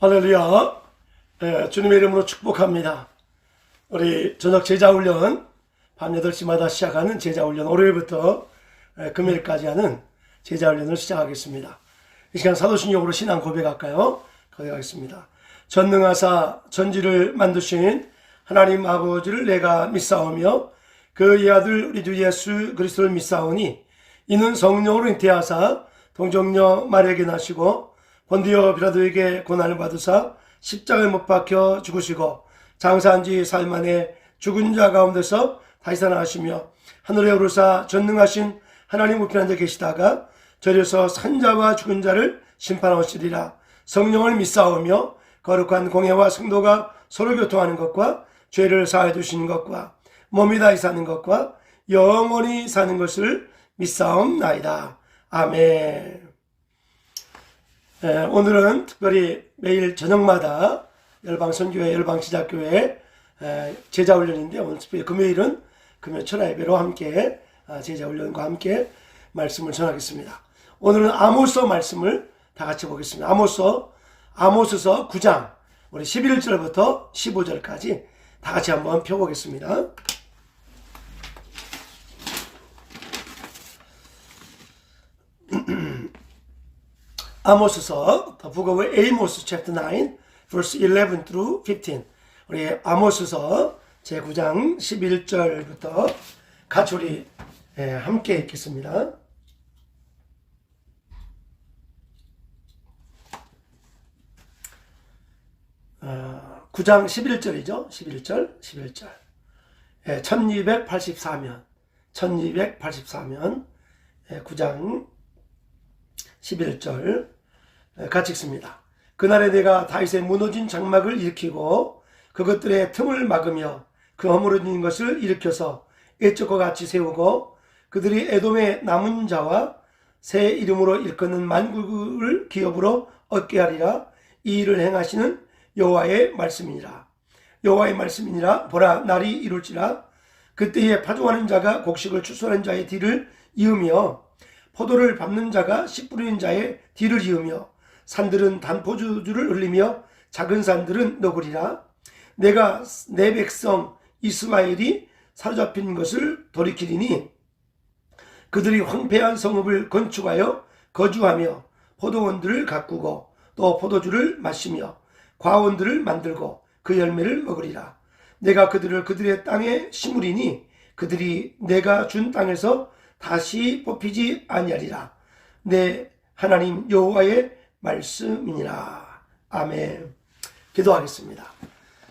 할렐루야. 주님의 이름으로 축복합니다. 우리 저녁 제자훈련 밤 8시마다 시작하는 제자훈련, 월요일부터 금요일까지 하는 제자훈련을 시작하겠습니다. 이 시간 사도신경으로 신앙 고백할까요? 고백하겠습니다. 전능하사 전지를 만드신 하나님 아버지를 내가 믿사오며 그의 아들 우리 주 예수 그리스도를 믿사오니 이는 성령으로 잉태하사 동정녀 마리아에게 나시고 본디오 빌라도에게 고난을 받으사 십자가에 못 박혀 죽으시고 장사한 지 사흘 만에 죽은 자 가운데서 다시 살아나시며 하늘에 오르사 전능하신 하나님 우편한 데 계시다가 저리서 산 자와 죽은 자를 심판하시리라. 성령을 믿사오며 거룩한 공회와 성도가 서로 교통하는 것과 죄를 사하여 주시는 것과 몸이 다시 사는 것과 영원히 사는 것을 믿사옵나이다. 아멘. 오늘은 특별히 매일 저녁마다 열방선교회, 열방지자교회 제자훈련인데, 오늘 특별히 금요일은 금요 철야예배로 함께 제자훈련과 함께 말씀을 전하겠습니다. 오늘은 아모스 말씀을 다 같이 보겠습니다. 아모스서 9장 우리 11절부터 15절까지 다 같이 한번 펴보겠습니다. 아모스서, The Book of Amos, Chapter 9, verse 11 through 15. 우리 아모스서 제9장 11절부터 같이 우리 함께 읽겠습니다. 어, 9장 11절이죠. 11절. 1284면 9장 11절 같이 읽습니다. 그날에 내가 다윗의 무너진 장막을 일으키고 그것들의 틈을 막으며 그 허물어진 것을 일으켜서 옛적과 같이 세우고 그들이 에돔의 남은 자와 새 이름으로 일컫는 만국을 기업으로 얻게 하리라. 이 일을 행하시는 여호와의 말씀이니라. 보라, 날이 이룰지라. 그때에 파종하는 자가 곡식을 추수하는 자의 뒤를 이으며 포도를 밟는 자가 씨 뿌리는 자의 뒤를 이으며 산들은 단포주주를 흘리며 작은 산들은 너구리라. 내가 내 백성 이스마엘이 사로잡힌 것을 돌이키리니 그들이 황폐한 성읍을 건축하여 거주하며 포도원들을 가꾸고 또 포도주를 마시며 과원들을 만들고 그 열매를 먹으리라. 내가 그들을 그들의 땅에 심으리니 그들이 내가 준 땅에서 다시 뽑히지 아니하리라. 내 하나님 여호와의 말씀이니라. 아멘. 기도하겠습니다.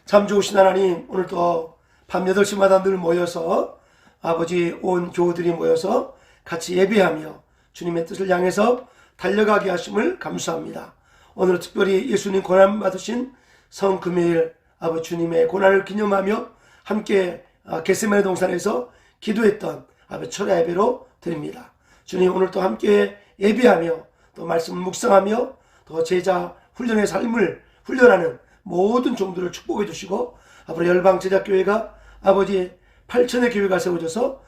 참 좋으신 하나님, 오늘도 밤 8시마다 늘 모여서 아버지 온 교우들이 모여서 같이 예배하며 주님의 뜻을 향해서 달려가게 하심을 감사합니다. 오늘 특별히 예수님 고난 받으신 성금요일 아버지 주님의 고난을 기념하며 함께 겟세마네 동산에서 기도했던 아버지 철야 예배로 드립니다. 주님, 오늘 또 함께 예배하며 또 말씀을 묵상하며 또 제자 훈련의 삶을 훈련하는 모든 종들을 축복해 주시고 앞으로 열방 제자교회가 아버지 8천의 교회가 세워져서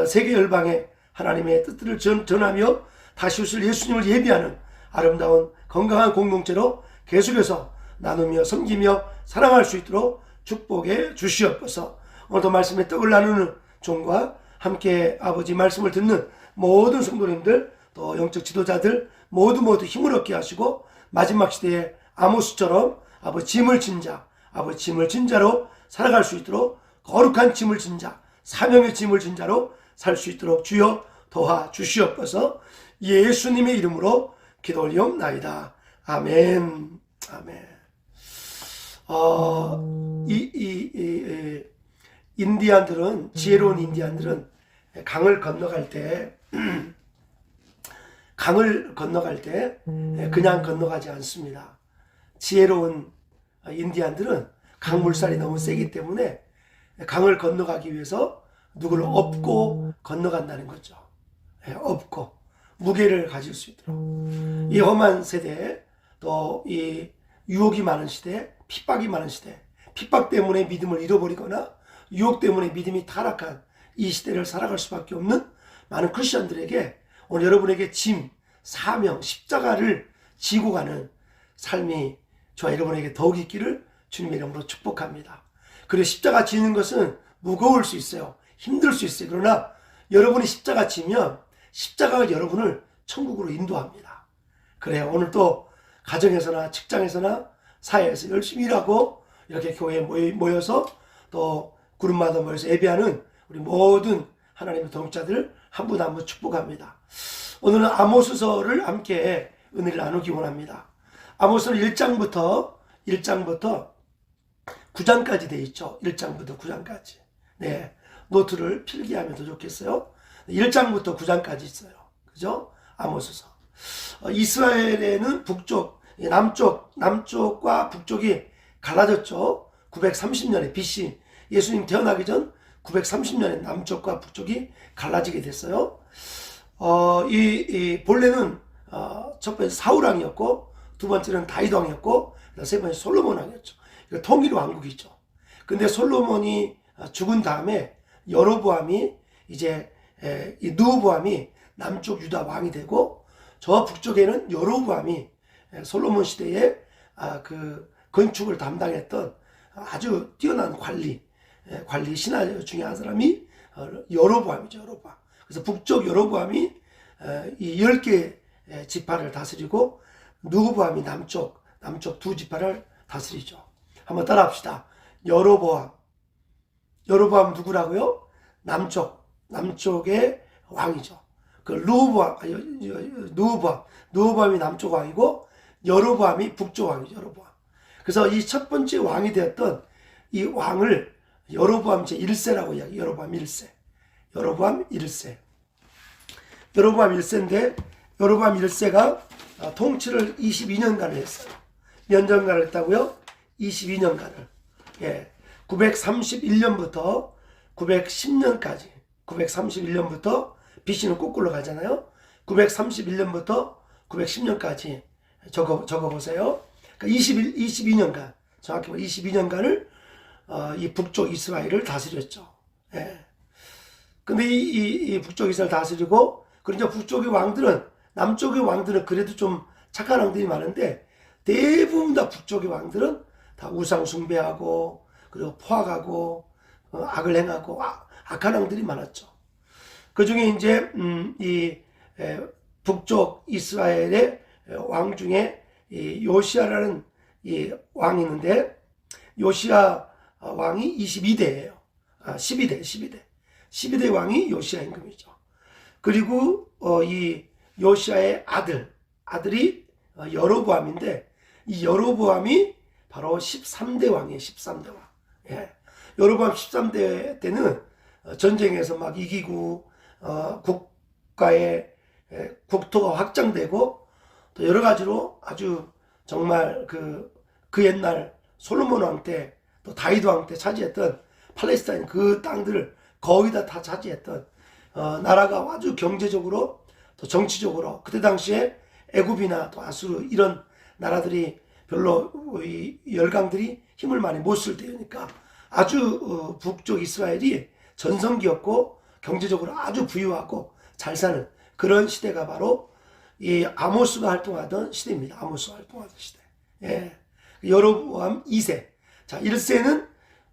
세계 열방에 하나님의 뜻들을 전하며 다시 오실 예수님을 예비하는 아름다운 건강한 공동체로 계속해서 나누며 섬기며 사랑할 수 있도록 축복해 주시옵소서. 오늘도 말씀의 떡을 나누는 종과 함께 아버지 말씀을 듣는 모든 성도님들 또 영적 지도자들 모두 힘을 얻게 하시고 마지막 시대에 아모스처럼 아버지 짐을 진 자로 살아갈 수 있도록 거룩한 짐을 진 자, 사명의 짐을 진 자로 살 수 있도록 주여 도와 주시옵소서. 예수님의 이름으로 기도 올리옵나이다. 아멘. 아멘. 인디안들은, 지혜로운 인디안들은 강을 건너갈 때 그냥 건너가지 않습니다. 지혜로운 인디안들은 강물살이 너무 세기 때문에 강을 건너가기 위해서 누구를 업고 건너간다는 거죠. 업고 무게를 가질 수 있도록. 이 험한 세대, 또 이 유혹이 많은 시대, 핍박이 많은 시대, 핍박 때문에 믿음을 잃어버리거나 유혹 때문에 믿음이 타락한 이 시대를 살아갈 수밖에 없는 많은 크리스천들에게 오늘 여러분에게 짐, 사명, 십자가를 지고 가는 삶이 저와 여러분에게 더욱 있기를 주님의 이름으로 축복합니다. 그리고 십자가 지는 것은 무거울 수 있어요. 힘들 수 있어요. 그러나 여러분이 십자가 지면 십자가가 여러분을 천국으로 인도합니다. 그래요. 오늘 또 가정에서나 직장에서나 사회에서 열심히 일하고 이렇게 교회에 모여서 또 그룹마다 모여서 예배하는 우리 모든 하나님의 동역자들 한 분 한 분 축복합니다. 오늘은 아모스서를 함께 은혜를 나누기 원합니다. 아모스는 1장부터 9장까지 되어 있죠. 1장부터 9장까지. 네, 노트를 필기하면 더 좋겠어요. 1장부터 9장까지 있어요. 그죠? 아모스서. 이스라엘에는 남쪽과 북쪽이 갈라졌죠. 930년에 BC, 예수님 태어나기 전 930년에 남쪽과 북쪽이 갈라지게 됐어요. 본래는 첫 번째 사울 왕이었고, 두 번째는 다윗 왕이었고, 세 번째 솔로몬 왕이었죠. 통일 왕국이죠. 근데 솔로몬이 죽은 다음에 여로보암이 이제 느호보암이 남쪽 유다 왕이 되고, 저 북쪽에는 여로보암이 솔로몬 시대에 그 건축을 담당했던 아주 뛰어난 관리 신하 중에 한 사람이 여로보암이죠. 여로보암. 그래서 북쪽 여로보암이 이 10개 지파를 다스리고, 느호보암이 남쪽 두 지파를 다스리죠. 한번 따라합시다. 여로보암 누구라고요? 남쪽의 왕이죠. 그 느호보암이 남쪽 왕이고 여로보암이 북쪽 왕이죠. 여로보암. 그래서 이 첫 번째 왕이 되었던 이 왕을 여로보암 제1세라고 이야기해요. 여로보암 1세인데 여로보암 1세가 통치를 22년간을 했어요. 몇 년간을 했다고요? 22년간을. 예. 931년부터 910년까지. BC는 거꾸로 가잖아요. 931년부터 910년까지 적어보세요. 그러니까 22년간, 정확히 말하면 22년간을 이 북쪽 이스라엘을 다스렸죠. 예. 근데 이 북쪽 이스라엘 다스리고, 그러니까 북쪽의 왕들은, 남쪽의 왕들은 그래도 좀 착한 왕들이 많은데, 대부분 다 북쪽의 왕들은 다 우상 숭배하고, 그리고 포악하고, 악을 행하고, 악한 왕들이 많았죠. 그 중에 이제, 북쪽 이스라엘의 왕 중에 이 요시아라는 이 왕이 있는데, 요시아 왕이 22대예요. 12대 왕이 요시아 임금이죠. 그리고 이 요시아의 아들이 여로보암인데, 이 여로보암이 바로 13대 왕이에요. 13대 왕. 예. 여로보암 13대 때는 전쟁에서 막 이기고 국가의 국토가 확장되고, 또 여러 가지로 아주 정말 그 옛날 솔로몬 왕 때, 또 다윗 왕 때 차지했던 팔레스타인 그 땅들을 거의 다 차지했던 나라가 아주 경제적으로 또 정치적으로, 그때 당시에 애굽이나 또 아수르 이런 나라들이 별로 이 열강들이 힘을 많이 못 쓸 때니까 아주 북쪽 이스라엘이 전성기였고 경제적으로 아주 부유하고 잘 사는 그런 시대가 바로 이 아모스가 활동하던 시대입니다. 아모스가 활동하던 시대. 예. 여로보암 2세. 자, 1세는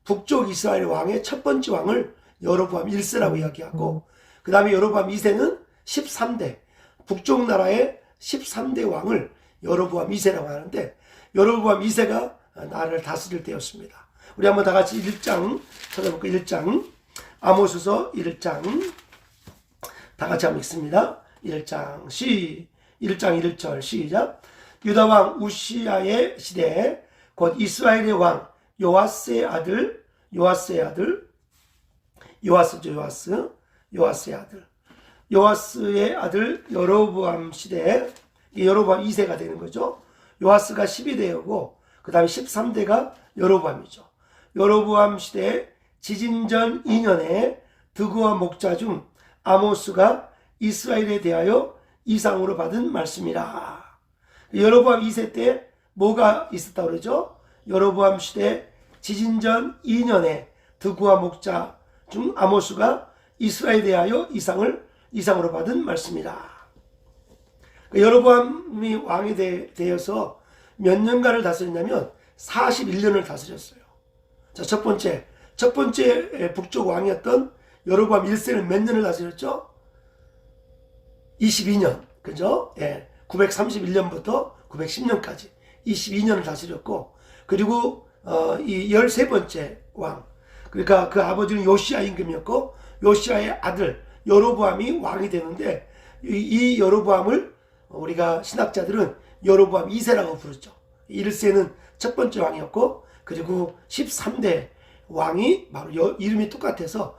북쪽 이스라엘 왕의 첫 번째 왕을 여로보암 1세라고 이야기하고, 그 다음에 여로보암 2세는 13대, 북쪽 나라의 13대 왕을 여로보암 2세라고 하는데, 여로보암 2세가 나라를 다스릴 때였습니다. 우리 한번 다 같이 1장 찾아볼까요? 1장. 아모스서 1장. 다 같이 한번 읽습니다. 1장 1절 시작. 유다왕 우시아의 시대에 곧 이스라엘의 왕 요아스의 아들 요아스의 아들 여로보암 시대에, 여로보암 2세가 되는 거죠. 요아스가 12대이고 그 다음에 13대가 여로보암이죠. 여로보암 시대에 지진전 2년에 드그와 목자 중 아모스가 이스라엘에 대하여 이상으로 받은 말씀이라. 여로보암 2세 때 뭐가 있었다고 그러죠? 여로보암 시대 지진전 2년에 드그와 목자 중 아모스가 이스라엘에 대하여 이상으로 받은 말씀이라. 여로보암이 왕이 되어서 몇 년간을 다스렸냐면 41년을 다스렸어요. 자, 첫 번째 북쪽 왕이었던 여로보암 1세는 몇 년을 다스렸죠? 22년. 그죠? 예. 931년부터 910년까지 22년을 다스렸고, 그리고 이 13번째 왕, 그러니까 그 아버지는 요시야 임금이었고 요시야의 아들 여로보암이 왕이 되는데, 이 여로보암을 우리가 신학자들은 여로보암 2세라고 부르죠. 1세는 첫 번째 왕이었고, 그리고 13대 왕이 바로 이름이 똑같아서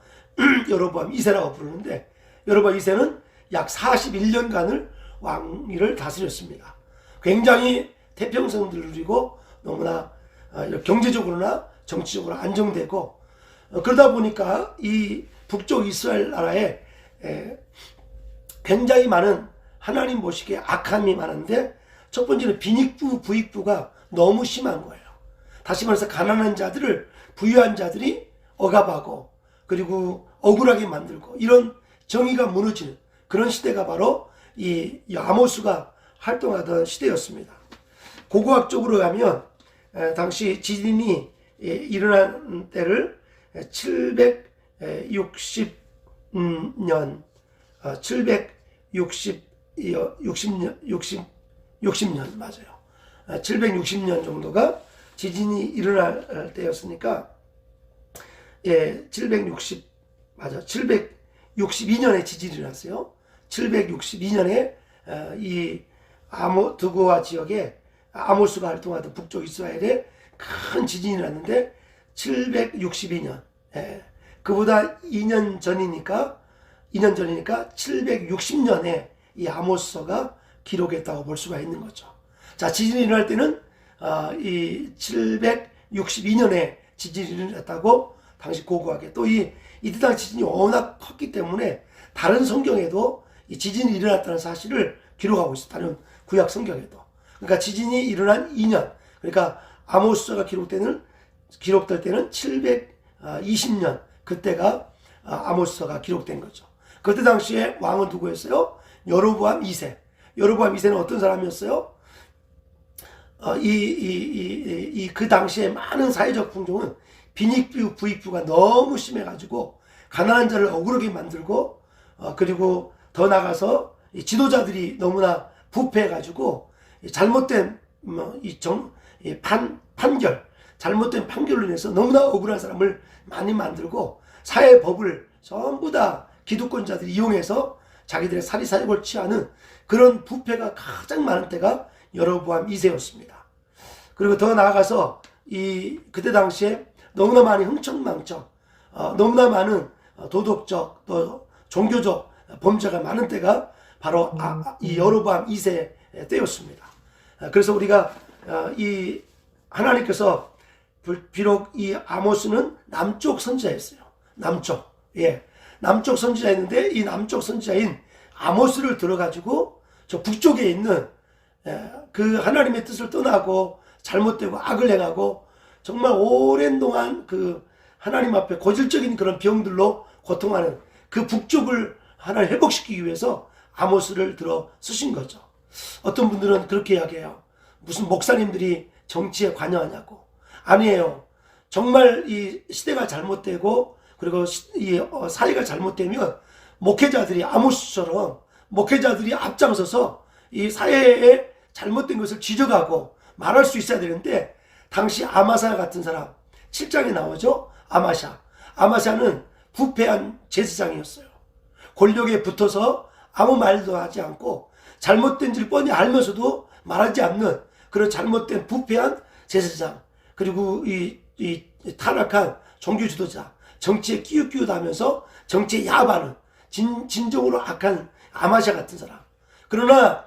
여로보암 2세라고 부르는데, 여로보암 2세는 약 41년간을 왕위를 다스렸습니다. 굉장히 태평성을 누리고 너무나 경제적으로나 정치적으로 안정되고, 그러다 보니까 이 북쪽 이스라엘 나라에 굉장히 많은 하나님 보시기에 악함이 많은데, 첫 번째는 빈익부 부익부가 너무 심한 거예요. 다시 말해서 가난한 자들을 부유한 자들이 억압하고, 그리고 억울하게 만들고, 이런 정의가 무너지는 그런 시대가 바로 이 아모스가 활동하던 시대였습니다. 고고학적으로 가면 당시 지진이 일어난 때를 760년 60년 맞아요. 760년 정도가 지진이 일어날 때였으니까, 예, 762년에 지진이 일어났어요. 762년에 이 드고아 지역에 아모스가 활동하던 북쪽 이스라엘에 큰 지진이 났는데, 762년, 예, 그보다 2년 전이니까 760년에 이 아모스서가 기록했다고 볼 수가 있는 거죠. 자, 지진이 일어날 때는 이 762년에 지진이 일어났다고 당시 고고하게, 또 이때 당시 지진이 워낙 컸기 때문에 다른 성경에도 이 지진이 일어났다는 사실을 기록하고 있어요. 다른 구약 성경에도. 그러니까 지진이 일어난 2년, 그러니까 아모스서가 기록될 때는 720년, 그때가 아모스서가 기록된 거죠. 그때 당시에 왕은 누구였어요? 여로보암 2세. 여로보암 2세는 어떤 사람이었어요? 그 당시에 많은 사회적 풍조는 빈익부 부익부가 너무 심해가지고 가난한 자를 억울하게 만들고, 그리고 더 나가서 지도자들이 너무나 부패해가지고 잘못된 잘못된 판결로 인해서 너무나 억울한 사람을 많이 만들고, 사회법을 전부 다 기득권자들이 이용해서 자기들의 사리사욕을 취하는 그런 부패가 가장 많은 때가 여로보암 2세였습니다. 그리고 더 나아가서 그때 당시에 너무나 많이 흥청망청, 너무나 많은 도덕적 또 종교적 범죄가 많은 때가 바로 이 여로보암 2세 때였습니다. 그래서 우리가 이 하나님께서 비록 이 아모스는 남쪽 선지자였어요. 남쪽 선지자였는데, 이 남쪽 선지자인 아모스를 들어가지고 저 북쪽에 있는 그 하나님의 뜻을 떠나고 잘못되고 악을 행하고 정말 오랜 동안 그 하나님 앞에 고질적인 그런 병들로 고통하는 그 북쪽을 하나님 회복시키기 위해서 아모스를 들어 쓰신 거죠. 어떤 분들은 그렇게 이야기해요. 무슨 목사님들이 정치에 관여하냐고. 아니에요. 정말 이 시대가 잘못되고, 그리고 이 사회가 잘못되면 목회자들이 아모스처럼 목회자들이 앞장서서 이 사회에 잘못된 것을 지적하고 말할 수 있어야 되는데, 당시 아마사 같은 사람 7장에 나오죠. 아마샤는 부패한 제사장이었어요. 권력에 붙어서 아무 말도 하지 않고 잘못된 줄 뻔히 알면서도 말하지 않는 그런 잘못된 부패한 제사장, 그리고 이 타락한 종교 지도자, 정치에 끼웃끼웃하면서 정치에 야합하는 진정으로 악한 아마샤 같은 사람. 그러나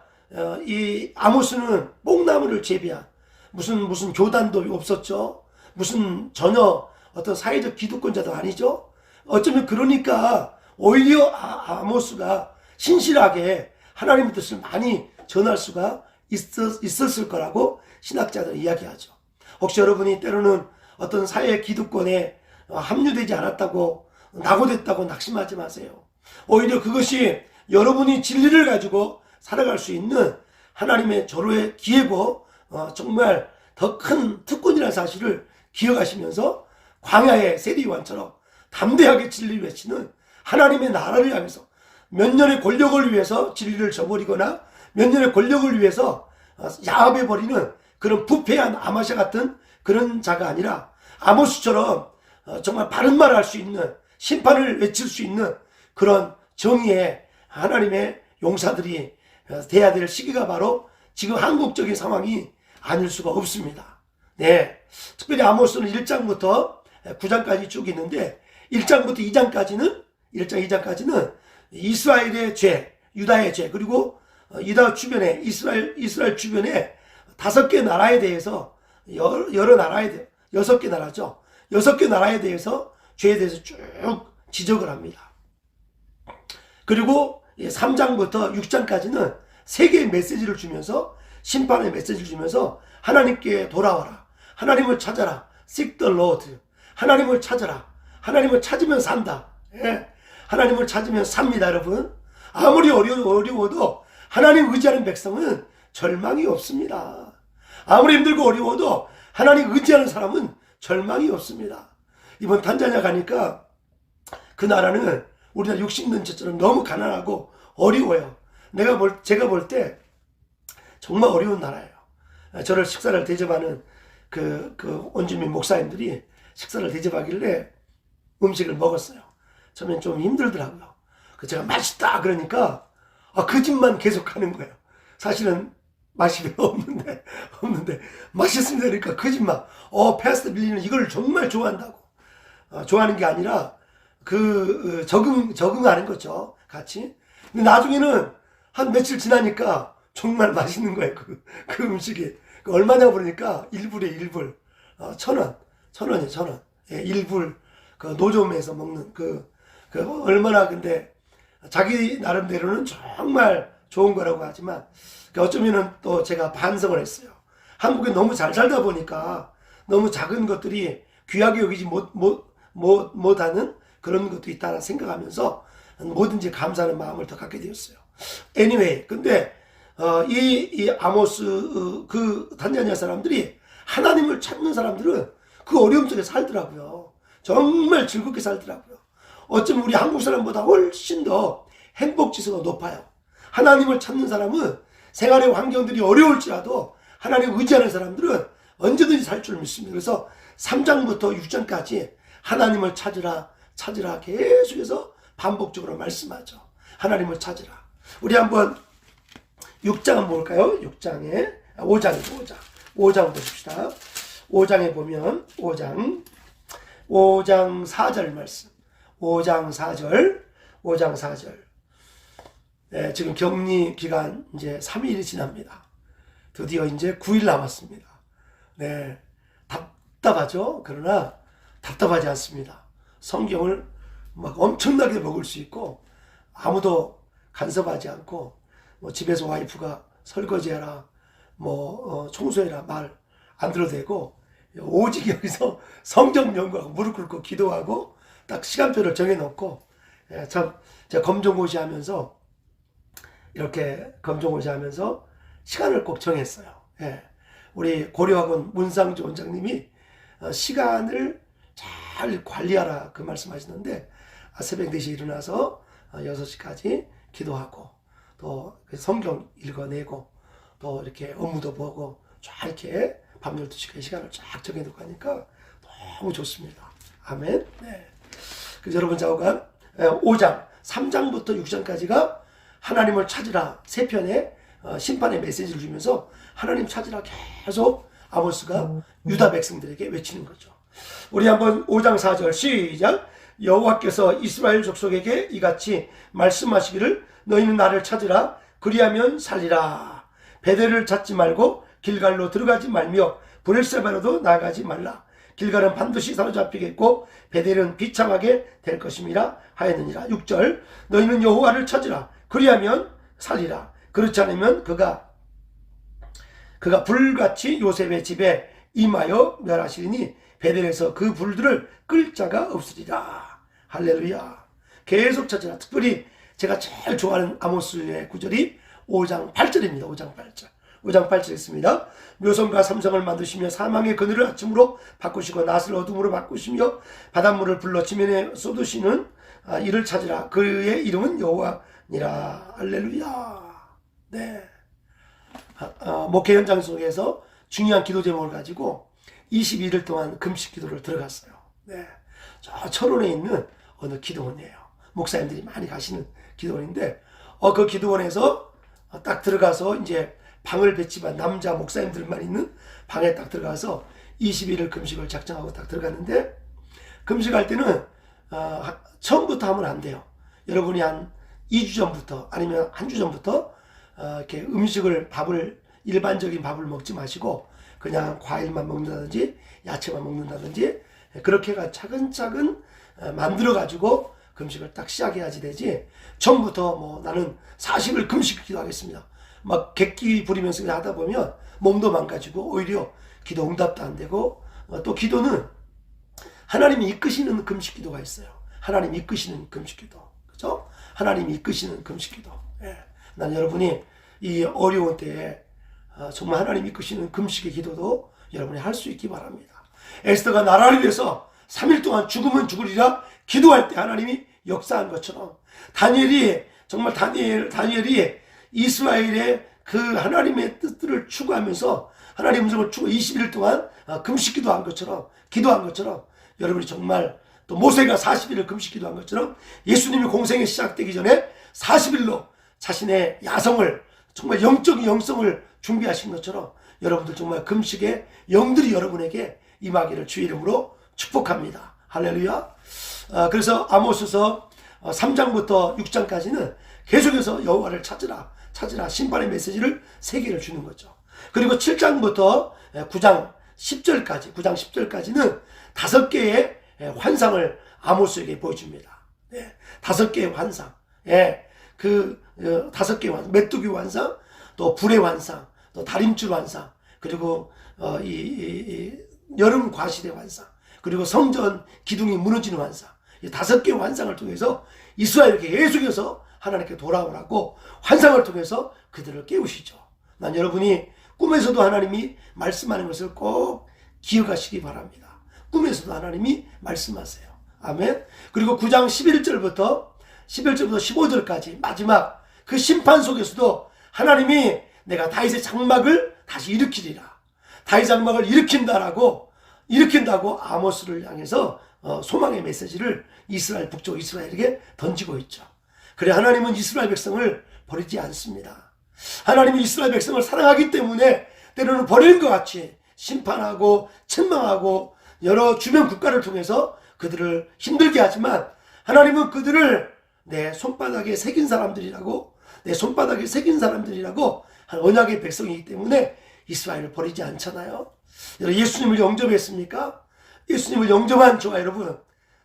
이 아모스는 뽕나무를 재배한 무슨 교단도 없었죠. 무슨 전혀 어떤 사회적 기득권자도 아니죠. 어쩌면 그러니까 오히려 아모스가 신실하게 하나님의 뜻을 많이 전할 수가 있었을 거라고 신학자들은 이야기하죠. 혹시 여러분이 때로는 어떤 사회 기득권에 합류되지 않았다고, 낙오됐다고 낙심하지 마세요. 오히려 그것이 여러분이 진리를 가지고 살아갈 수 있는 하나님의 절호의 기회고 정말 더 큰 특권이라는 사실을 기억하시면서 광야의 세리요한처럼 담대하게 진리를 외치는 하나님의 나라를 향해서 몇 년의 권력을 위해서 진리를 저버리거나 몇 년의 권력을 위해서 야합해버리는 그런 부패한 아마샤 같은 그런 자가 아니라 아모스처럼 정말 바른 말을 할 수 있는, 심판을 외칠 수 있는 그런 정의의 하나님의 용사들이 돼야 될 시기가 바로 지금 한국적인 상황이 아닐 수가 없습니다. 네, 특별히 아모스는 1장부터 9장까지 쭉 있는데 1장부터 2장까지는 이스라엘의 죄, 유다의 죄, 그리고 유다 주변에 이스라엘 주변에 5개 나라에 대해서 여러 나라에 6개 나라죠. 6개 나라에 대해서 죄에 대해서 쭉 지적을 합니다. 그리고 3장부터 6장까지는 3개의 메시지를 주면서, 심판의 메시지를 주면서 하나님께 돌아와라, 하나님을 찾아라, seek the Lord, 하나님을 찾아라, 하나님을 찾으면 산다. 예. 하나님을 찾으면 삽니다, 여러분. 아무리 어려워도 하나님 의지하는 백성은 절망이 없습니다. 아무리 힘들고 어려워도 하나님 의지하는 사람은 절망이 없습니다. 이번 탄자니아 가니까 그 나라는 우리나라 60년째처럼 너무 가난하고 어려워요. 제가 볼 때 정말 어려운 나라예요. 저를 식사를 대접하는 그 원주민 목사님들이 식사를 대접하길래 음식을 먹었어요. 처음엔 좀 힘들더라고요. 제가 맛있다 그러니까 그 집만 계속 하는 거예요. 사실은 맛이 별로 없는데 맛있습니다 그러니까 그 집만. 패스트 빌리는 이걸 정말 좋아한다고. 좋아하는 게 아니라 적응하는 거죠, 같이. 근데 나중에는 한 며칠 지나니까 정말 맛있는 거예요, 그 음식이. 얼마냐고 그러니까 1불에 1불, 1,000원, 1,000원이에요, 1,000원. 예, 1불, 노점에서 먹는 얼마나, 근데 자기 나름대로는 정말 좋은 거라고 하지만, 어쩌면은 또 제가 반성을 했어요. 한국에 너무 잘 살다 보니까 너무 작은 것들이 귀하게 여기지 못하는 그런 것도 있다는 생각하면서 뭐든지 감사하는 마음을 더 갖게 되었어요. anyway, 근데 이 아모스 탄자니아 사람들이, 하나님을 찾는 사람들은 그 어려움 속에 살더라고요. 정말 즐겁게 살더라고요. 어쩌면 우리 한국 사람보다 훨씬 더 행복 지수가 높아요. 하나님을 찾는 사람은 생활의 환경들이 어려울지라도 하나님을 의지하는 사람들은 언제든지 살 줄 믿습니다. 그래서 3장부터 6장까지 하나님을 찾으라 계속해서 반복적으로 말씀하죠. 하나님을 찾으라. 우리 한번 6장 한번 볼까요? 5장부터 봅시다. 5장에 보면 5장 4절 말씀. 5장 4절. 네, 지금 격리 기간 이제 3일이 지납니다. 드디어 이제 9일 남았습니다. 네, 답답하죠? 그러나 답답하지 않습니다. 성경을 막 엄청나게 먹을 수 있고, 아무도 간섭하지 않고, 집에서 와이프가 설거지해라, 청소해라 말 안 들어도 되고, 오직 여기서 성경 연구하고 무릎 꿇고 기도하고 딱 시간표를 정해놓고, 제가 검정고시 하면서 시간을 꼭 정했어요. 예. 우리 고려학원 문상주 원장님이 시간을 잘 관리하라 그 말씀하시는데, 새벽 4시에 일어나서 6시까지 기도하고, 또 성경 읽어내고, 또 이렇게 업무도 보고, 쫙 이렇게 밤 12시까지 시간을 쫙 정해놓고 하니까 너무 좋습니다. 아멘. 네. 그래서 여러분 좌우간 5장 3장부터 6장까지가 하나님을 찾으라 3편의 심판의 메시지를 주면서 하나님 찾으라 계속 아모스가 유다 백성들에게 외치는 거죠. 우리 한번 5장 4절 시작. 여호와께서 이스라엘 족속에게 이같이 말씀하시기를 너희는 나를 찾으라 그리하면 살리라. 베델을 찾지 말고 길갈로 들어가지 말며 브엘세바로도 나가지 말라. 길갈은 반드시 사로잡히겠고 베델은 비참하게 될 것임이라 하였느니라. 6절 너희는 여호와를 찾으라 그리하면 살리라. 그렇지 않으면 그가 불같이 요셉의 집에 임하여 멸하시리니 베델에서 그 불들을 끌 자가 없으리라. 할렐루야. 계속 찾으라. 특별히 제가 제일 좋아하는 아모스의 구절이 5장 8절입니다. 5장 8절. 5장 8절 있습니다. 묘성과 삼성을 만드시며 사망의 그늘을 아침으로 바꾸시고 낫을 어둠으로 바꾸시며 바닷물을 불러 지면에 쏟으시는 이를 찾으라. 그의 이름은 여호와니라. 할렐루야. 네. 목회 현장 속에서 중요한 기도 제목을 가지고 22일 동안 금식 기도를 들어갔어요. 네. 저 철원에 있는 어느 기도원이에요. 목사님들이 많이 가시는 기도원인데, 그 기도원에서 딱 들어가서 이제 방을 뱉지만 남자 목사님들만 있는 방에 딱 들어가서 21일 금식을 작정하고 딱 들어갔는데, 금식할 때는 처음부터 하면 안 돼요. 여러분이 한 2주 전부터 아니면 한 주 전부터 이렇게 음식을 일반적인 밥을 먹지 마시고 그냥 과일만 먹는다든지 야채만 먹는다든지 그렇게 해가 차근차근 만들어 가지고 금식을 딱 시작해야지 되지, 처음부터 뭐 나는 40일 금식 기도하겠습니다 막 객기 부리면서 그냥 하다 보면 몸도 망가지고 오히려 기도 응답도 안 되고, 또 기도는 하나님이 이끄시는 금식 기도가 있어요. 하나님이 이끄시는 금식 기도, 그죠? 하나님이 이끄시는 금식 기도. 예. 난 여러분이 이 어려운 때에 정말 하나님 이끄시는 금식의 기도도 여러분이 할 수 있기 바랍니다. 에스더가 나라를 위해서 3일 동안 죽으면 죽으리라 기도할 때 하나님이 역사한 것처럼, 다니엘이 이스라엘의 그 하나님의 뜻들을 추구하면서 하나님의 음성을 추구 21일 동안 금식 기도한 것처럼, 여러분이 정말, 또 모세가 40일을 금식 기도한 것처럼 예수님이 공생이 시작되기 전에 40일로 자신의 야성을, 정말 영적인 영성을 준비하신 것처럼 여러분들 정말 금식의 영들이 여러분에게 임하기를 주의 이름으로 축복합니다. 할렐루야. 그래서 아모스서 3장부터 6장까지는 계속해서 여호와를 찾으라 심판의 메시지를 3개를 주는 거죠. 그리고 7장부터 9장 10절까지는 5개의 환상을 아모스에게 보여줍니다. 네, 5개의 환상. 예, 그 5개의 환상, 메뚜기 환상, 또 불의 환상, 또 다림줄 환상, 그리고 이 여름 과실의 환상, 그리고 성전 기둥이 무너지는 환상. 이 5개의 환상을 통해서 이스라엘에게 계속해서 하나님께 돌아오라고 환상을 통해서 그들을 깨우시죠. 난 여러분이 꿈에서도 하나님이 말씀하는 것을 꼭 기억하시기 바랍니다. 꿈에서도 하나님이 말씀하세요. 아멘. 그리고 9장 11절부터 15절까지 마지막 그 심판 속에서도 하나님이 내가 다윗의 장막을 다시 일으키리라, 다윗 장막을 일으킨다고 아모스를 향해서 소망의 메시지를 이스라엘, 북쪽 이스라엘에게 던지고 있죠. 그래, 하나님은 이스라엘 백성을 버리지 않습니다. 하나님이 이스라엘 백성을 사랑하기 때문에 때로는 버리는 것 같이 심판하고 책망하고 여러 주변 국가를 통해서 그들을 힘들게 하지만, 하나님은 그들을 내 손바닥에 새긴 사람들이라고 한 언약의 백성이기 때문에 이스라엘을 버리지 않잖아요. 여러분, 예수님을 영접했습니까? 예수님을 영접한 저와 여러분,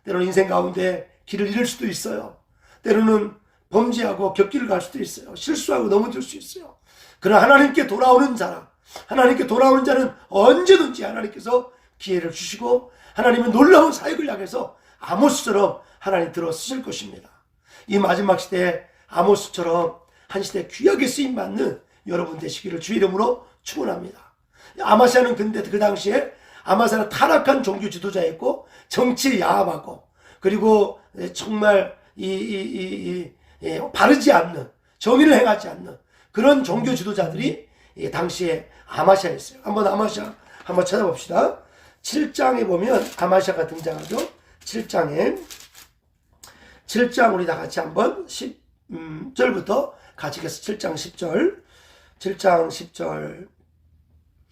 때로는 인생 가운데 길을 잃을 수도 있어요. 때로는 범죄하고 곁길을 갈 수도 있어요. 실수하고 넘어질 수 있어요. 그러나 하나님께 돌아오는 자는 언제든지 하나님께서 기회를 주시고, 하나님은 놀라운 사역을 향해서 아모스처럼 하나님 들어 쓰실 것입니다. 이 마지막 시대에 아모스처럼 한 시대 귀하게 쓰임받는 여러분 되시기를 주의 이름으로 축원합니다. 아마시아는 근데 그 당시에 아마시아는 타락한 종교 지도자였고 정치에 야합하고, 그리고 정말 바르지 않는, 정의를 행하지 않는 그런 종교 지도자들이 당시에 아마시아였어요. 아마시아 한번 찾아봅시다. 7장에 보면 아마시아가 등장하죠. 7장 우리 다 같이 한번 10절부터 같이 해서 7장 10절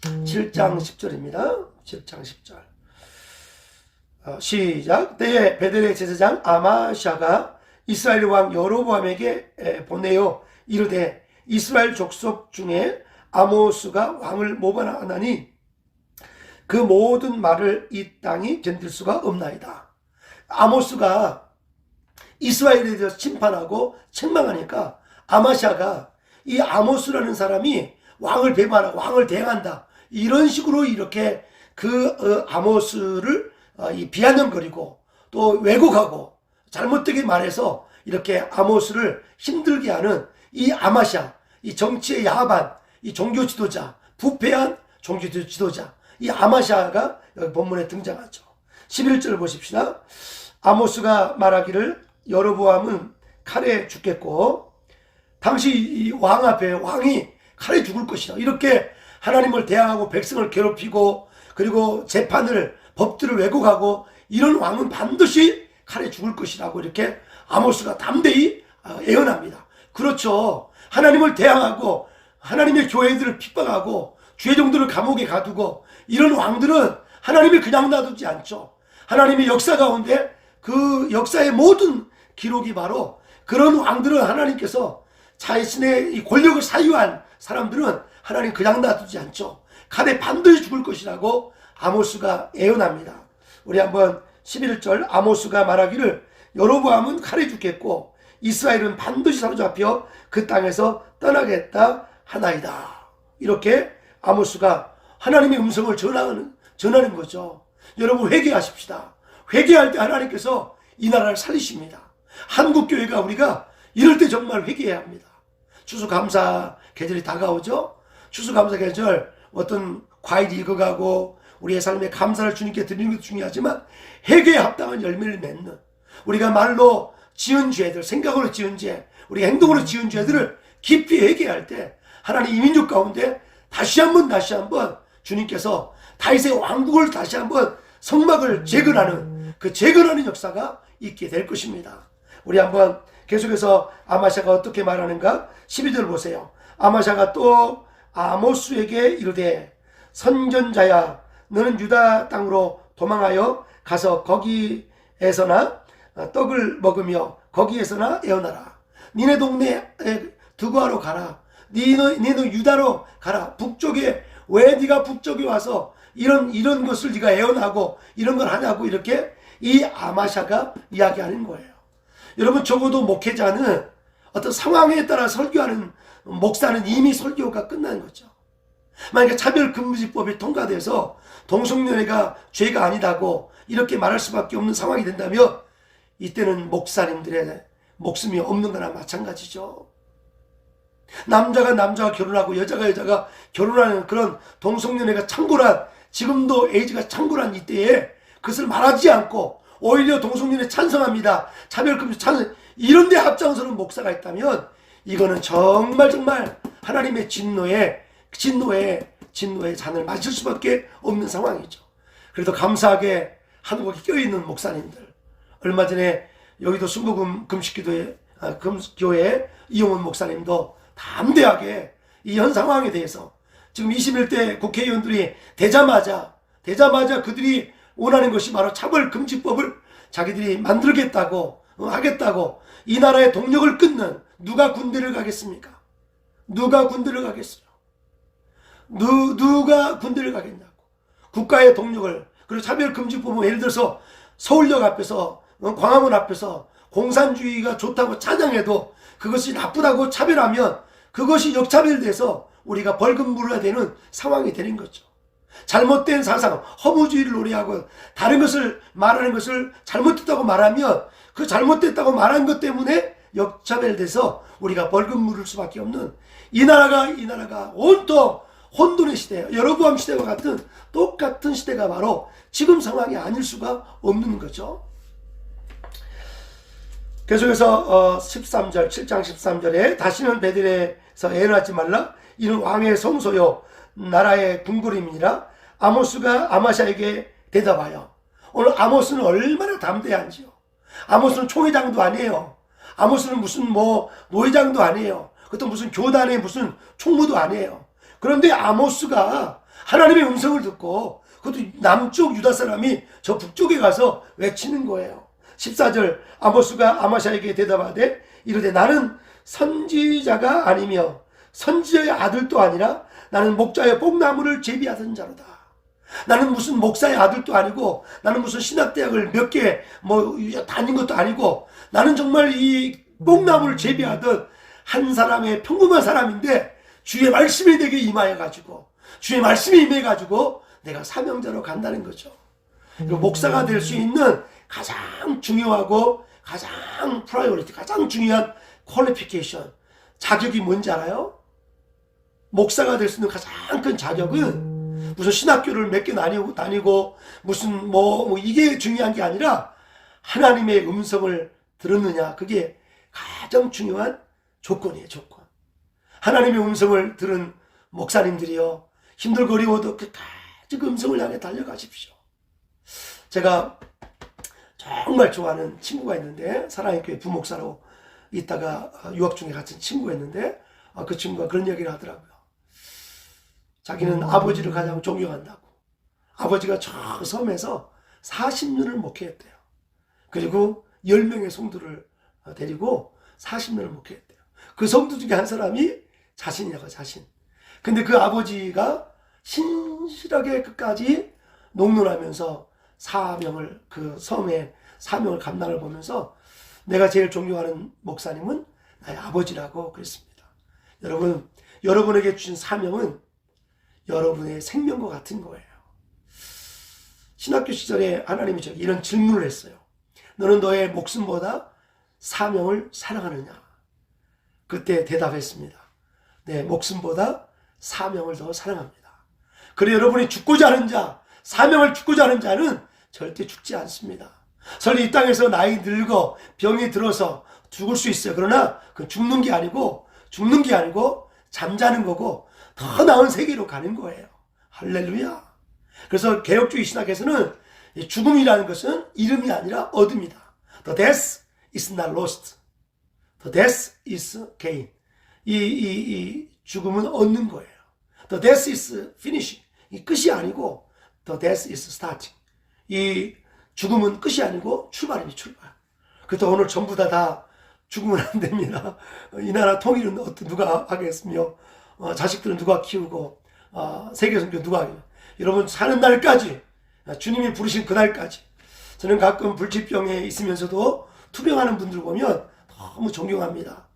7장 10절입니다. 시작. 때에 베델의 제사장 아마시아가 이스라엘 왕 여로보암에게 보내어 이르되, 이스라엘 족속 중에 아모스가 왕을 모반하나니 그 모든 말을 이 땅이 견딜 수가 없나이다. 아모스가 이스라엘에 대해서 심판하고 책망하니까 아마시아가 이 아모스라는 사람이 왕을 배반하고 왕을 대항한다, 이런 식으로 이렇게 그 아모스를 비아냥거리고 또 왜곡하고 잘못되게 말해서 이렇게 아모스를 힘들게 하는 이 아마시아, 이 정치에 야합한 이 종교 지도자, 부패한 종교 지도자, 이 아마샤가 여기 본문에 등장하죠. 11절 보십시다. 아모스가 말하기를 여로보암은 칼에 죽겠고 당시 이 왕 앞에 왕이 칼에 죽을 것이다. 이렇게 하나님을 대항하고 백성을 괴롭히고 그리고 재판을 법들을 왜곡하고 이런 왕은 반드시 칼에 죽을 것이라고 이렇게 아모스가 담대히 예언합니다. 그렇죠. 하나님을 대항하고 하나님의 교회들을 핍박하고 죄종들을 감옥에 가두고 이런 왕들은 하나님이 그냥 놔두지 않죠. 하나님의 역사 가운데 그 역사의 모든 기록이 바로 그런 왕들은 하나님께서 자신의 이 권력을 사유한 사람들은 하나님 그냥 놔두지 않죠. 칼에 반드시 죽을 것이라고 아모스가 예언합니다. 우리 한번 11절 아모스가 말하기를 여로보암은 칼에 죽겠고 이스라엘은 반드시 사로잡혀 그 땅에서 떠나겠다 하나이다. 이렇게 아모스가 하나님의 음성을 전하는 거죠. 여러분 회개하십시다. 회개할 때 하나님께서 이 나라를 살리십니다. 한국교회가 우리가 이럴 때 정말 회개해야 합니다. 추수감사 계절이 다가오죠. 추수감사 계절 어떤 과일이 익어가고 우리의 삶에 감사를 주님께 드리는 것도 중요하지만 회개에 합당한 열매를 맺는 우리가 말로 지은 죄들, 생각으로 지은 죄, 우리가 행동으로 지은 죄들을 깊이 회개할 때 하나님 이민족 가운데 다시 한번 주님께서 다윗의 왕국을 다시 한번 성막을 재건하는 그 재건하는 역사가 있게 될 것입니다. 우리 한번 계속해서 아마샤가 어떻게 말하는가 12절 보세요. 아마샤가 또 아모스에게 이르되 선전자야 너는 유다 땅으로 도망하여 가서 거기에서나 떡을 먹으며 거기에서나 애어나라. 니네 동네에 두고하러 가라. 니도 유다로 가라. 북쪽에 왜 네가 북쪽에 와서 이런 것을 네가 애원하고 이런 걸 하냐고 이렇게 이 아마샤가 이야기하는 거예요. 여러분 적어도 목회자는 어떤 상황에 따라 설교하는 목사는 이미 설교가 끝난 거죠. 만약에 차별금지법이 통과돼서 동성연애가 죄가 아니다고 이렇게 말할 수밖에 없는 상황이 된다면 이때는 목사님들의 목숨이 없는 거나 마찬가지죠. 남자가 남자와 결혼하고 여자가 여자가 결혼하는 그런 동성연애가 창궐한 지금도 에이즈가 창궐한 이때에 그것을 말하지 않고 오히려 동성연애 찬성합니다. 차별금지 찬성 이런 데 앞장서는 목사가 있다면 이거는 정말 하나님의 진노의 잔을 마실 수밖에 없는 상황이죠. 그래도 감사하게 한국에 껴있는 목사님들 얼마 전에 여의도 순복음 금식기도회 교회 이용훈 목사님도 담대하게 이 현 상황에 대해서 지금 21대 국회의원들이 되자마자 그들이 원하는 것이 바로 차별금지법을 자기들이 만들겠다고 하겠다고 이 나라의 동력을 끊는 누가 군대를 가겠습니까? 누가 군대를 가겠어요? 누가 군대를 가겠냐고. 국가의 동력을 그리고 차별금지법은 예를 들어서 서울역 앞에서 광화문 앞에서 공산주의가 좋다고 찬양해도 그것이 나쁘다고 차별하면 그것이 역차별돼서 우리가 벌금 물어야 되는 상황이 되는 거죠. 잘못된 사상, 허무주의를 노래하고 다른 것을 말하는 것을 잘못됐다고 말하면 그 잘못됐다고 말한 것 때문에 역차별돼서 우리가 벌금 물을 수밖에 없는 이 나라가 온통 혼돈의 시대예요. 여로보암 시대와 같은 똑같은 시대가 바로 지금 상황이 아닐 수가 없는 거죠. 계속해서 13절 7장 13절에 다시는 베들레에서 애어나지 말라. 이는 왕의 성소요 나라의 궁궐임이니라. 아모스가 아마샤에게 대답하여 오늘 아모스는 얼마나 담대한지요. 아모스는 총회장도 아니에요. 아모스는 무슨 노회장도 아니에요. 그것도 무슨 교단의 무슨 총무도 아니에요. 그런데 아모스가 하나님의 음성을 듣고 그것도 남쪽 유다 사람이 저 북쪽에 가서 외치는 거예요. 14절 아모스가 아마샤에게 대답하되 이르되 나는 선지자가 아니며 선지자의 아들도 아니라 나는 목자의 뽕나무를 제비하던 자로다. 나는 무슨 목사의 아들도 아니고 나는 무슨 신학대학을 몇 개 다닌 것도 아니고 나는 정말 이 뽕나무를 제비하던 한 사람의 평범한 사람인데 주의 말씀이 내게 임하여가지고 주의 말씀이 임해가지고 내가 사명자로 간다는 거죠. 목사가 될 수 있는 가장 중요하고 가장 프라이오리티 가장 중요한 퀄리피케이션 자격이 뭔지 알아요? 목사가 될 수 있는 가장 큰 자격은 무슨 신학교를 몇 개 다니고 무슨 뭐 이게 중요한 게 아니라 하나님의 음성을 들었느냐. 그게 가장 중요한 조건이에요. 조건. 하나님의 음성을 들은 목사님들이요, 힘들고 어려워도 끝까지 그 음성을 향해 달려가십시오. 제가 정말 좋아하는 친구가 있는데, 사랑의 교회 부목사로 있다가 유학 중에 같은 친구가 있는데, 그 친구가 그런 얘기를 하더라고요. 자기는 아버지를 가장 존경한다고. 아버지가 저 섬에서 40년을 목회했대요. 그리고 10명의 성도를 데리고 40년을 목회했대요. 그 성도 중에 한 사람이 자신이라고, 자신. 근데 그 아버지가 신실하게 끝까지 농론하면서 사명을, 그 섬의 사명을 감당을 보면서 내가 제일 존경하는 목사님은 나의 아버지라고 그랬습니다. 여러분, 여러분에게 주신 사명은 여러분의 생명과 같은 거예요. 신학교 시절에 하나님이 저에게 이런 질문을 했어요. 너는 너의 목숨보다 사명을 사랑하느냐? 그때 대답했습니다. 네, 목숨보다 사명을 더 사랑합니다. 그래, 여러분이 죽고자 하는 자, 사명을 죽고자 하는 자는 절대 죽지 않습니다. 설령 이 땅에서 나이 늙어 병이 들어서 죽을 수 있어요. 그러나 그 죽는 게 아니고 잠자는 거고 더 나은 세계로 가는 거예요. 할렐루야. 그래서 개혁주의 신학에서는 죽음이라는 것은 이름이 아니라 얻음이다. The death is not lost. The death is gain. 이 죽음은 얻는 거예요. The death is finishing. 이 끝이 아니고 the death is starting. 이 죽음은 끝이 아니고 출발이니 출발. 그래서 오늘 전부 다 죽으면 안 됩니다. 이 나라 통일은 누가 하겠으며, 자식들은 누가 키우고, 세계 선교 누가 하겠냐. 여러분 사는 날까지, 주님이 부르신 그날까지. 저는 가끔 불치병에 있으면서도 투병하는 분들 보면 너무 존경합니다.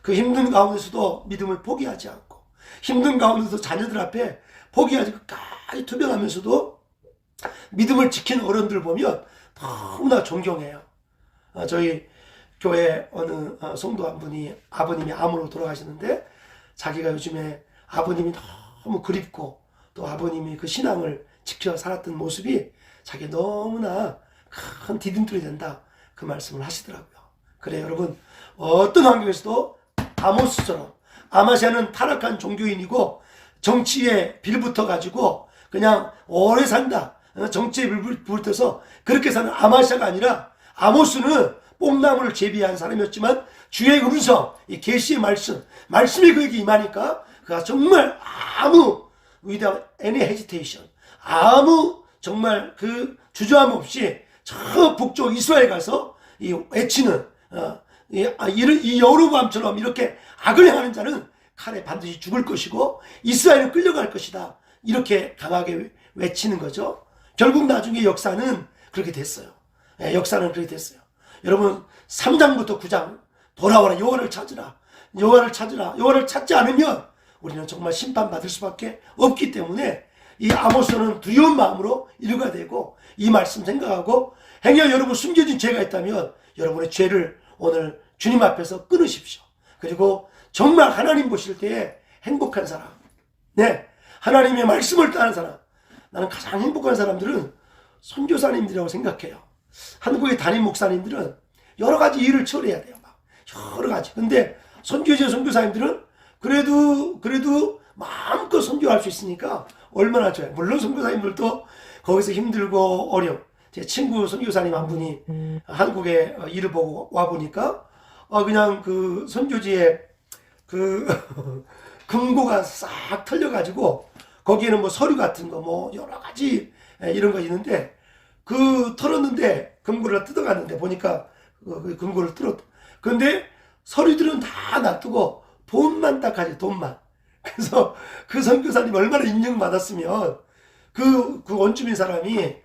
그 힘든 가운데서도 믿음을 포기하지 않고, 힘든 가운데서 자녀들 앞에 포기하지 끝까지 투병하면서도 믿음을 지킨 어른들 보면 너무나 존경해요. 저희 교회 어느 성도 한 분이 아버님이 암으로 돌아가시는데, 자기가 요즘에 아버님이 너무 그립고 또 아버님이 그 신앙을 지켜 살았던 모습이 자기 너무나 큰 디딤돌이 된다, 그 말씀을 하시더라고요. 그래, 여러분, 어떤 환경에서도 아모스처럼, 아마시아는 타락한 종교인이고 정치에 빌붙어 가지고 그냥 오래 산다, 정치에 빌붙어서 그렇게 사는 아마시아가 아니라, 아모스는 뽕나무를 재배한 사람이었지만 주의 음성, 이 계시의 말씀이 그에게 임하니까 그가 정말 아무 without any hesitation, 아무 정말 그 주저함 없이 저 북쪽 이스라엘 가서 이 외치는, 이 여로보암처럼 이렇게 악을 행하는 자는 칼에 반드시 죽을 것이고 이스라엘은 끌려갈 것이다, 이렇게 강하게 외치는 거죠. 결국 나중에 역사는 그렇게 됐어요. 역사는 그렇게 됐어요. 여러분, 3장부터 9장 돌아오라, 여호와를 찾으라, 여호와를 찾으라. 여호와를 찾지 않으면 우리는 정말 심판받을 수밖에 없기 때문에 이 아모스는 두려운 마음으로 읽어야 되고, 이 말씀 생각하고, 행여 여러분 숨겨진 죄가 있다면 여러분의 죄를 오늘 주님 앞에서 끊으십시오. 그리고 정말 하나님 보실 때에 행복한 사람, 네, 하나님의 말씀을 따는 사람, 나는 가장 행복한 사람들은 선교사님들이라고 생각해요. 한국의 담임 목사님들은 여러 가지 일을 처리해야 돼요. 막 여러 가지. 근데 선교사님들은 그래도 마음껏 선교할 수 있으니까 얼마나 좋아요. 물론 선교사님들도 거기서 힘들고 어려워. 제 친구 선교사님 한 분이 한국에 일을 보고 와 보니까 그냥 그 선교지에 그 금고가 싹 털려가지고 거기에는 뭐 서류 같은 거 뭐 여러 가지 이런 거 있는데, 그 털었는데 금고를 뜯어갔는데 보니까 그 금고를 뚫었다. 근데 서류들은 다 놔두고 돈만 딱 가지, 돈만. 그래서 그 선교사님 얼마나 인정받았으면 그 원주민 사람이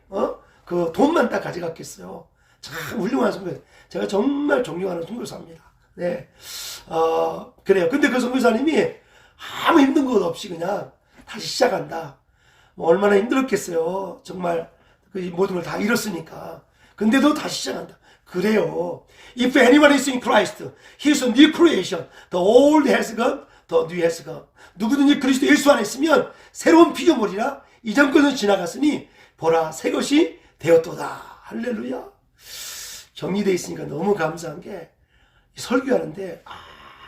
그 돈만 딱 가져갔겠어요. 참 훌륭한 선교사. 제가 정말 존경하는 선교사입니다. 네, 그래요. 근데 그 선교사님이 아무 힘든 것 없이 그냥 다시 시작한다. 뭐 얼마나 힘들었겠어요. 정말 그 모든 걸 다 잃었으니까. 근데도 다시 시작한다. 그래요. If anyone is in Christ, he is a new creation. The old has gone, 더 뉴에스가 누구든지 그리스도 예수 안에 있으면 새로운 피조물이라 이전 것은 지나갔으니 보라 새 것이 되었도다. 할렐루야. 격리되어 있으니까 너무 감사한 게 설교하는데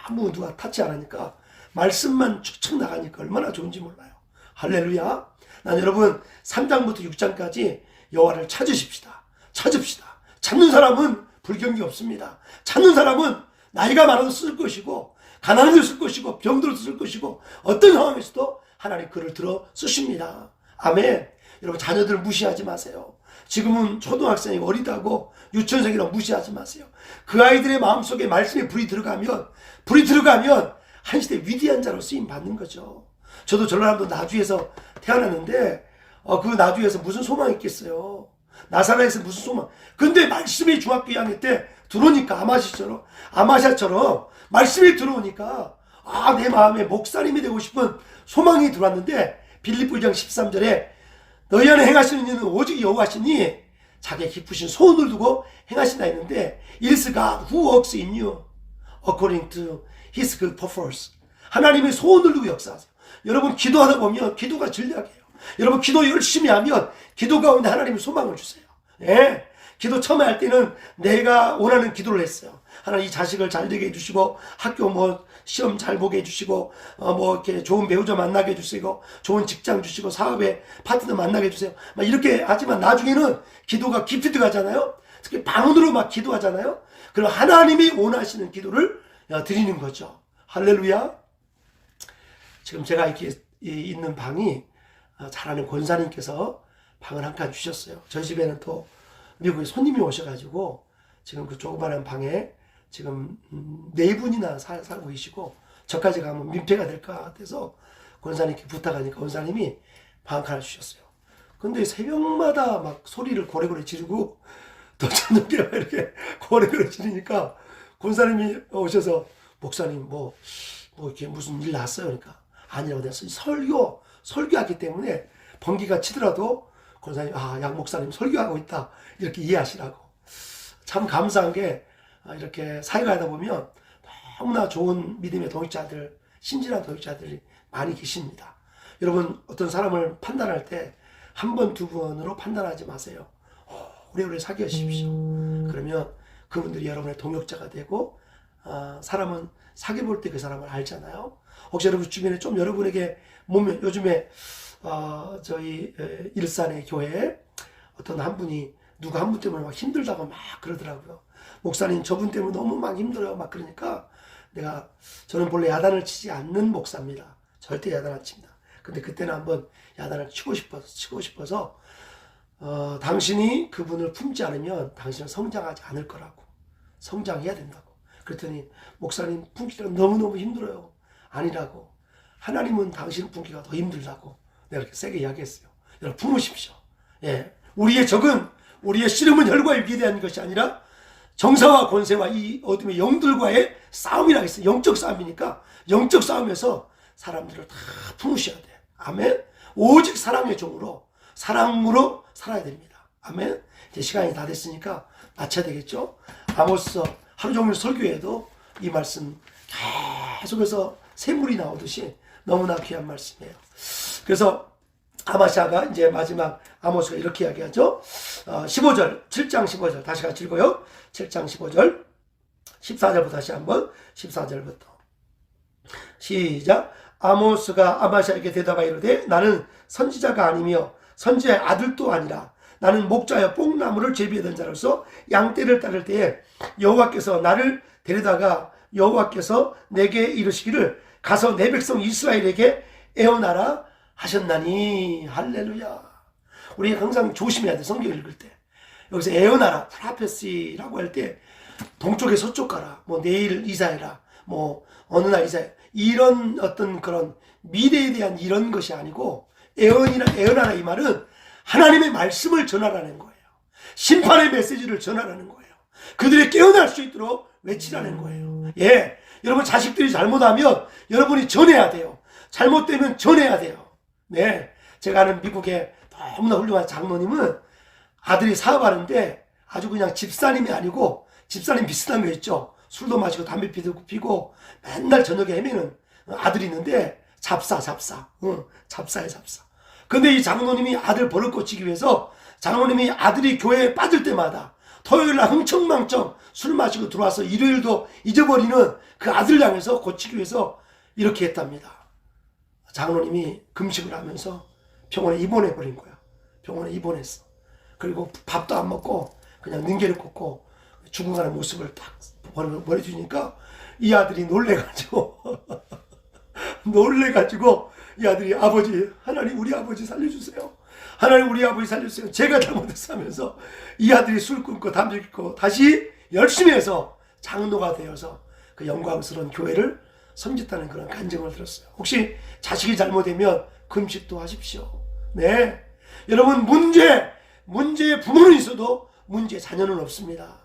아무 누가 타치 안 하니까 말씀만 쭉쭉 나가니까 얼마나 좋은지 몰라요. 할렐루야. 난 여러분 3장부터 6장까지 여호와를 찾으십시다. 찾읍시다. 찾는 사람은 불경기 없습니다. 찾는 사람은 나이가 많아도 쓸 것이고 가난해도 쓸 것이고 병들어도 쓸 것이고 어떤 상황에서도 하나님 그를 들어 쓰십니다. 아멘. 여러분 자녀들 무시하지 마세요. 지금은 초등학생이 어리다고 유치원생이라고 무시하지 마세요. 그 아이들의 마음속에 말씀의 불이 들어가면 한 시대 위대한 자로 쓰임 받는 거죠. 저도 전라남도 나주에서 태어났는데 그 나주에서 무슨 소망이 있겠어요. 나사렛에서 무슨 소망. 근데 말씀이 중학교 2학년 때 들어오니까 아마샤처럼 말씀이 들어오니까 내 마음에 목사님이 되고 싶은 소망이 들어왔는데 빌립보 2장 13절에 너희 안에 행하시는 일은 오직 여호와시니 자기의 기쁘신 소원을 두고 행하신다 했는데 It is God who works in you according to his good purpose. 하나님의 소원을 두고 역사하세요. 여러분 기도하다 보면 기도가 전략이에요. 여러분 기도 열심히 하면 기도 가운데 하나님의 소망을 주세요. 예. 기도 처음에 할 때는 내가 원하는 기도를 했어요. 하나님 이 자식을 잘 되게 해주시고 학교 시험 잘 보게 해주시고 이렇게 좋은 배우자 만나게 해주시고 좋은 직장 주시고 사업에 파트너 만나게 해주세요. 막 이렇게 하지만 나중에는 기도가 깊이 들어가잖아요. 특히 방언으로 막 기도하잖아요. 그럼 하나님이 원하시는 기도를 드리는 거죠. 할렐루야. 지금 제가 이렇게 있는 방이 잘 아는 권사님께서 방을 한 칸 주셨어요. 저희 집에는 또 미국에 손님이 오셔가지고 지금 그 조그마한 방에 지금 4분이나 살고 계시고 저까지 가면 민폐가 될 것 같아서 권사님께 부탁하니까 권사님이 방 한 칸을 주셨어요. 근데 새벽마다 막 소리를 고래고래 지르고 또 저녁에 이렇게 고래고래 지르니까 권사님이 오셔서 목사님 이렇게 무슨 일 났어요? 그러니까 아니라고 내가 설교하기 때문에 번개가 치더라도 권사님 양 목사님 설교하고 있다 이렇게 이해하시라고. 참 감사한 게 이렇게 사역하다 보면 너무나 좋은 믿음의 동역자들, 신실한 동역자들이 많이 계십니다. 여러분 어떤 사람을 판단할 때 한 번, 두 번으로 판단하지 마세요. 오래오래 사귀어주십시오. 그러면 그분들이 여러분의 동역자가 되고 사람은 사귀어볼 때 그 사람을 알잖아요. 혹시 여러분 주변에 좀 여러분에게 보면 요즘에 저희 일산의 교회에 어떤 한 분이 누가 한 분 때문에 막 힘들다고 막 그러더라고요. 목사님 저분 때문에 너무 막 힘들어요. 막 그러니까 저는 본래 야단을 치지 않는 목사입니다. 절대 야단 안 칩니다. 근데 그때는 한번 야단을 치고 싶어서 당신이 그분을 품지 않으면 당신은 성장하지 않을 거라고. 성장해야 된다고. 그랬더니 목사님 품기가 너무너무 힘들어요. 아니라고. 하나님은 당신 품기가 더 힘들다고 내가 이렇게 세게 이야기했어요. 여러분 품으십시오. 예. 우리의 적은 우리의 씨름은 혈과 육에 대한 것이 아니라 정사와 권세와 이 어둠의 영들과의 싸움이라고 했어요. 영적 싸움이니까 영적 싸움에서 사람들을 다 품으셔야 돼. 아멘. 오직 사랑의 종으로 사랑으로 살아야 됩니다. 아멘. 이제 시간이 다 됐으니까 마쳐야 되겠죠. 아모스 하루 종일 설교해도 이 말씀 계속해서 샘물이 나오듯이 너무나 귀한 말씀이에요. 그래서 아마샤가 이제 마지막 아모스가 이렇게 이야기하죠. 15절, 7장 15절 다시 같이 읽어요. 7장 15절 14절부터 다시 한번 14절부터 시작. 아모스가 아마샤에게 대답하여 이르되 나는 선지자가 아니며 선지자의 아들도 아니라 나는 목자여 뽕나무를 제비하던 자로서 양떼를 따를 때에 여호와께서 나를 데려다가 여호와께서 내게 이르시기를 가서 내 백성 이스라엘에게 애원하라 하셨나니. 할렐루야. 우리 항상 조심해야 돼. 성경 읽을 때 여기서 애원하라 프라페시라고 할 때 동쪽에 서쪽 가라 내일 이사해라 어느 날 이사해 이런 어떤 그런 미래에 대한 이런 것이 아니고 애원하라 이 말은 하나님의 말씀을 전하라는 거예요. 심판의 메시지를 전하라는 거예요. 그들이 깨어날 수 있도록 외치라는 거예요. 예, 여러분 자식들이 잘못하면 여러분이 전해야 돼요. 잘못되면 전해야 돼요. 네, 제가 아는 미국의 너무나 훌륭한 장로님은 아들이 사업하는데 아주 그냥 집사님이 아니고 집사님 비슷한 거 있죠. 술도 마시고 담배 피고 맨날 저녁에 헤매는 아들이 있는데 잡사야 잡사. 근데 이 장로님이 아들 버릇 고치기 위해서 장로님이 아들이 교회에 빠질 때마다 토요일날 흥청망청 술 마시고 들어와서 일요일도 잊어버리는 그 아들을 향해서 고치기 위해서 이렇게 했답니다. 장로님이 금식을 하면서 병원에 입원해버린 거야. 병원에 입원했어. 그리고 밥도 안 먹고 그냥 능계를 꽂고 죽어가는 모습을 딱 보여주니까 이 아들이 놀래가지고 이 아들이 아버지, 하나님 우리 아버지 살려주세요. 하나님 우리 아버지 살려주세요. 제가 잘못했어 하면서 이 아들이 술 끊고 담배 끊고 다시 열심히 해서 장로가 되어서 그 영광스러운 교회를 섬겼다는 그런 간증을 들었어요. 혹시 자식이 잘못되면 금식도 하십시오. 네, 여러분 문제의 부모는 있어도 문제 자녀는 없습니다.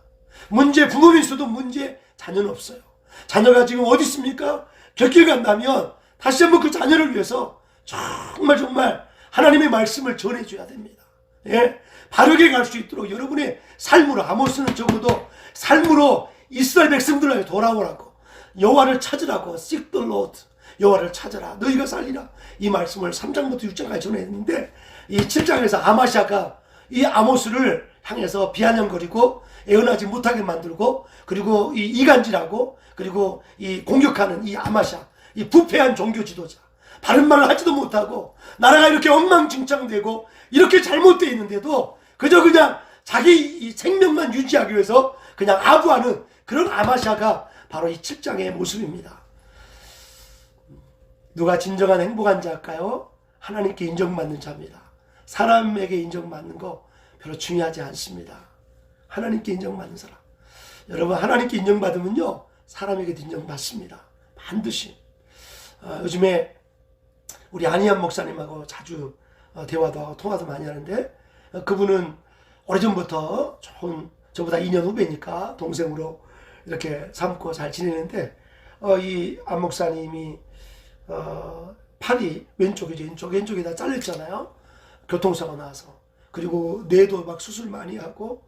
문제 부모는 있어도 문제 자녀는 없어요. 자녀가 지금 어디 있습니까? 곁길 간다면 다시 한번 그 자녀를 위해서 정말 하나님의 말씀을 전해줘야 됩니다. 예? 바르게 갈 수 있도록 여러분의 삶으로, 아모스는 적어도 삶으로 이스라엘 백성들에게 돌아오라고, 여호와를 찾으라고, seek the Lord, 여호와를 찾아라, 너희가 살리라, 이 말씀을 3장부터 6장까지 전했는데, 이 7장에서 아마샤가 이 아모스를 향해서 비아냥거리고 애언하지 못하게 만들고, 그리고 이 이간질하고, 그리고 이 공격하는 이 아마샤, 이 부패한 종교 지도자, 바른 말을 하지도 못하고 나라가 이렇게 엉망진창되고 이렇게 잘못되어 있는데도 그냥 자기 이 생명만 유지하기 위해서 그냥 아부하는 그런 아마샤가 바로 이 7장의 모습입니다. 누가 진정한 행복한 자일까요? 하나님께 인정받는 자입니다. 사람에게 인정받는 거 별로 중요하지 않습니다. 하나님께 인정받는 사람. 여러분, 하나님께 인정받으면요 사람에게도 인정받습니다. 반드시. 요즘에 우리 안희한 목사님하고 자주 대화도 하고 통화도 많이 하는데, 그분은 오래전부터 좋은, 저보다 2년 후배니까 동생으로 이렇게 삼고 잘 지내는데, 이 안 목사님이 팔이 왼쪽에다 잘렸잖아요. 교통사고 나서. 그리고 뇌도 막 수술 많이 하고,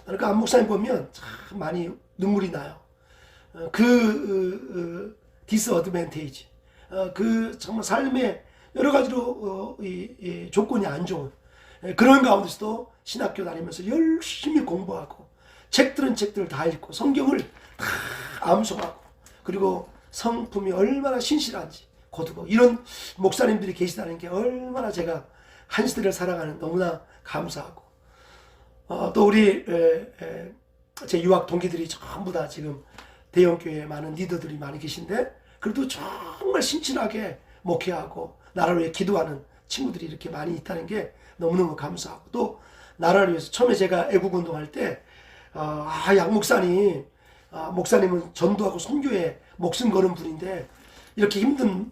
그러니까 안 목사님 보면 참 많이 눈물이 나요. 디스어드밴테이지, 그 정말 삶의 여러 가지로 이 조건이 안 좋은 그런 가운데서도 신학교 다니면서 열심히 공부하고 책들을 다 읽고 성경을 다 암송하고, 그리고 성품이 얼마나 신실한지 거두고, 이런 목사님들이 계시다는 게 얼마나 제가 한 시대를 살아가는 너무나 감사하고, 또 우리 제 유학 동기들이 전부 다 지금 대형교회에 많은 리더들이 많이 계신데, 그래도 정말 신실하게 목회하고 나라를 위해 기도하는 친구들이 이렇게 많이 있다는 게 너무너무 감사하고, 또 나라를 위해서 처음에 제가 애국운동할 때 양 목사님, 목사님은 전도하고 선교에 목숨 거는 분인데 이렇게 힘든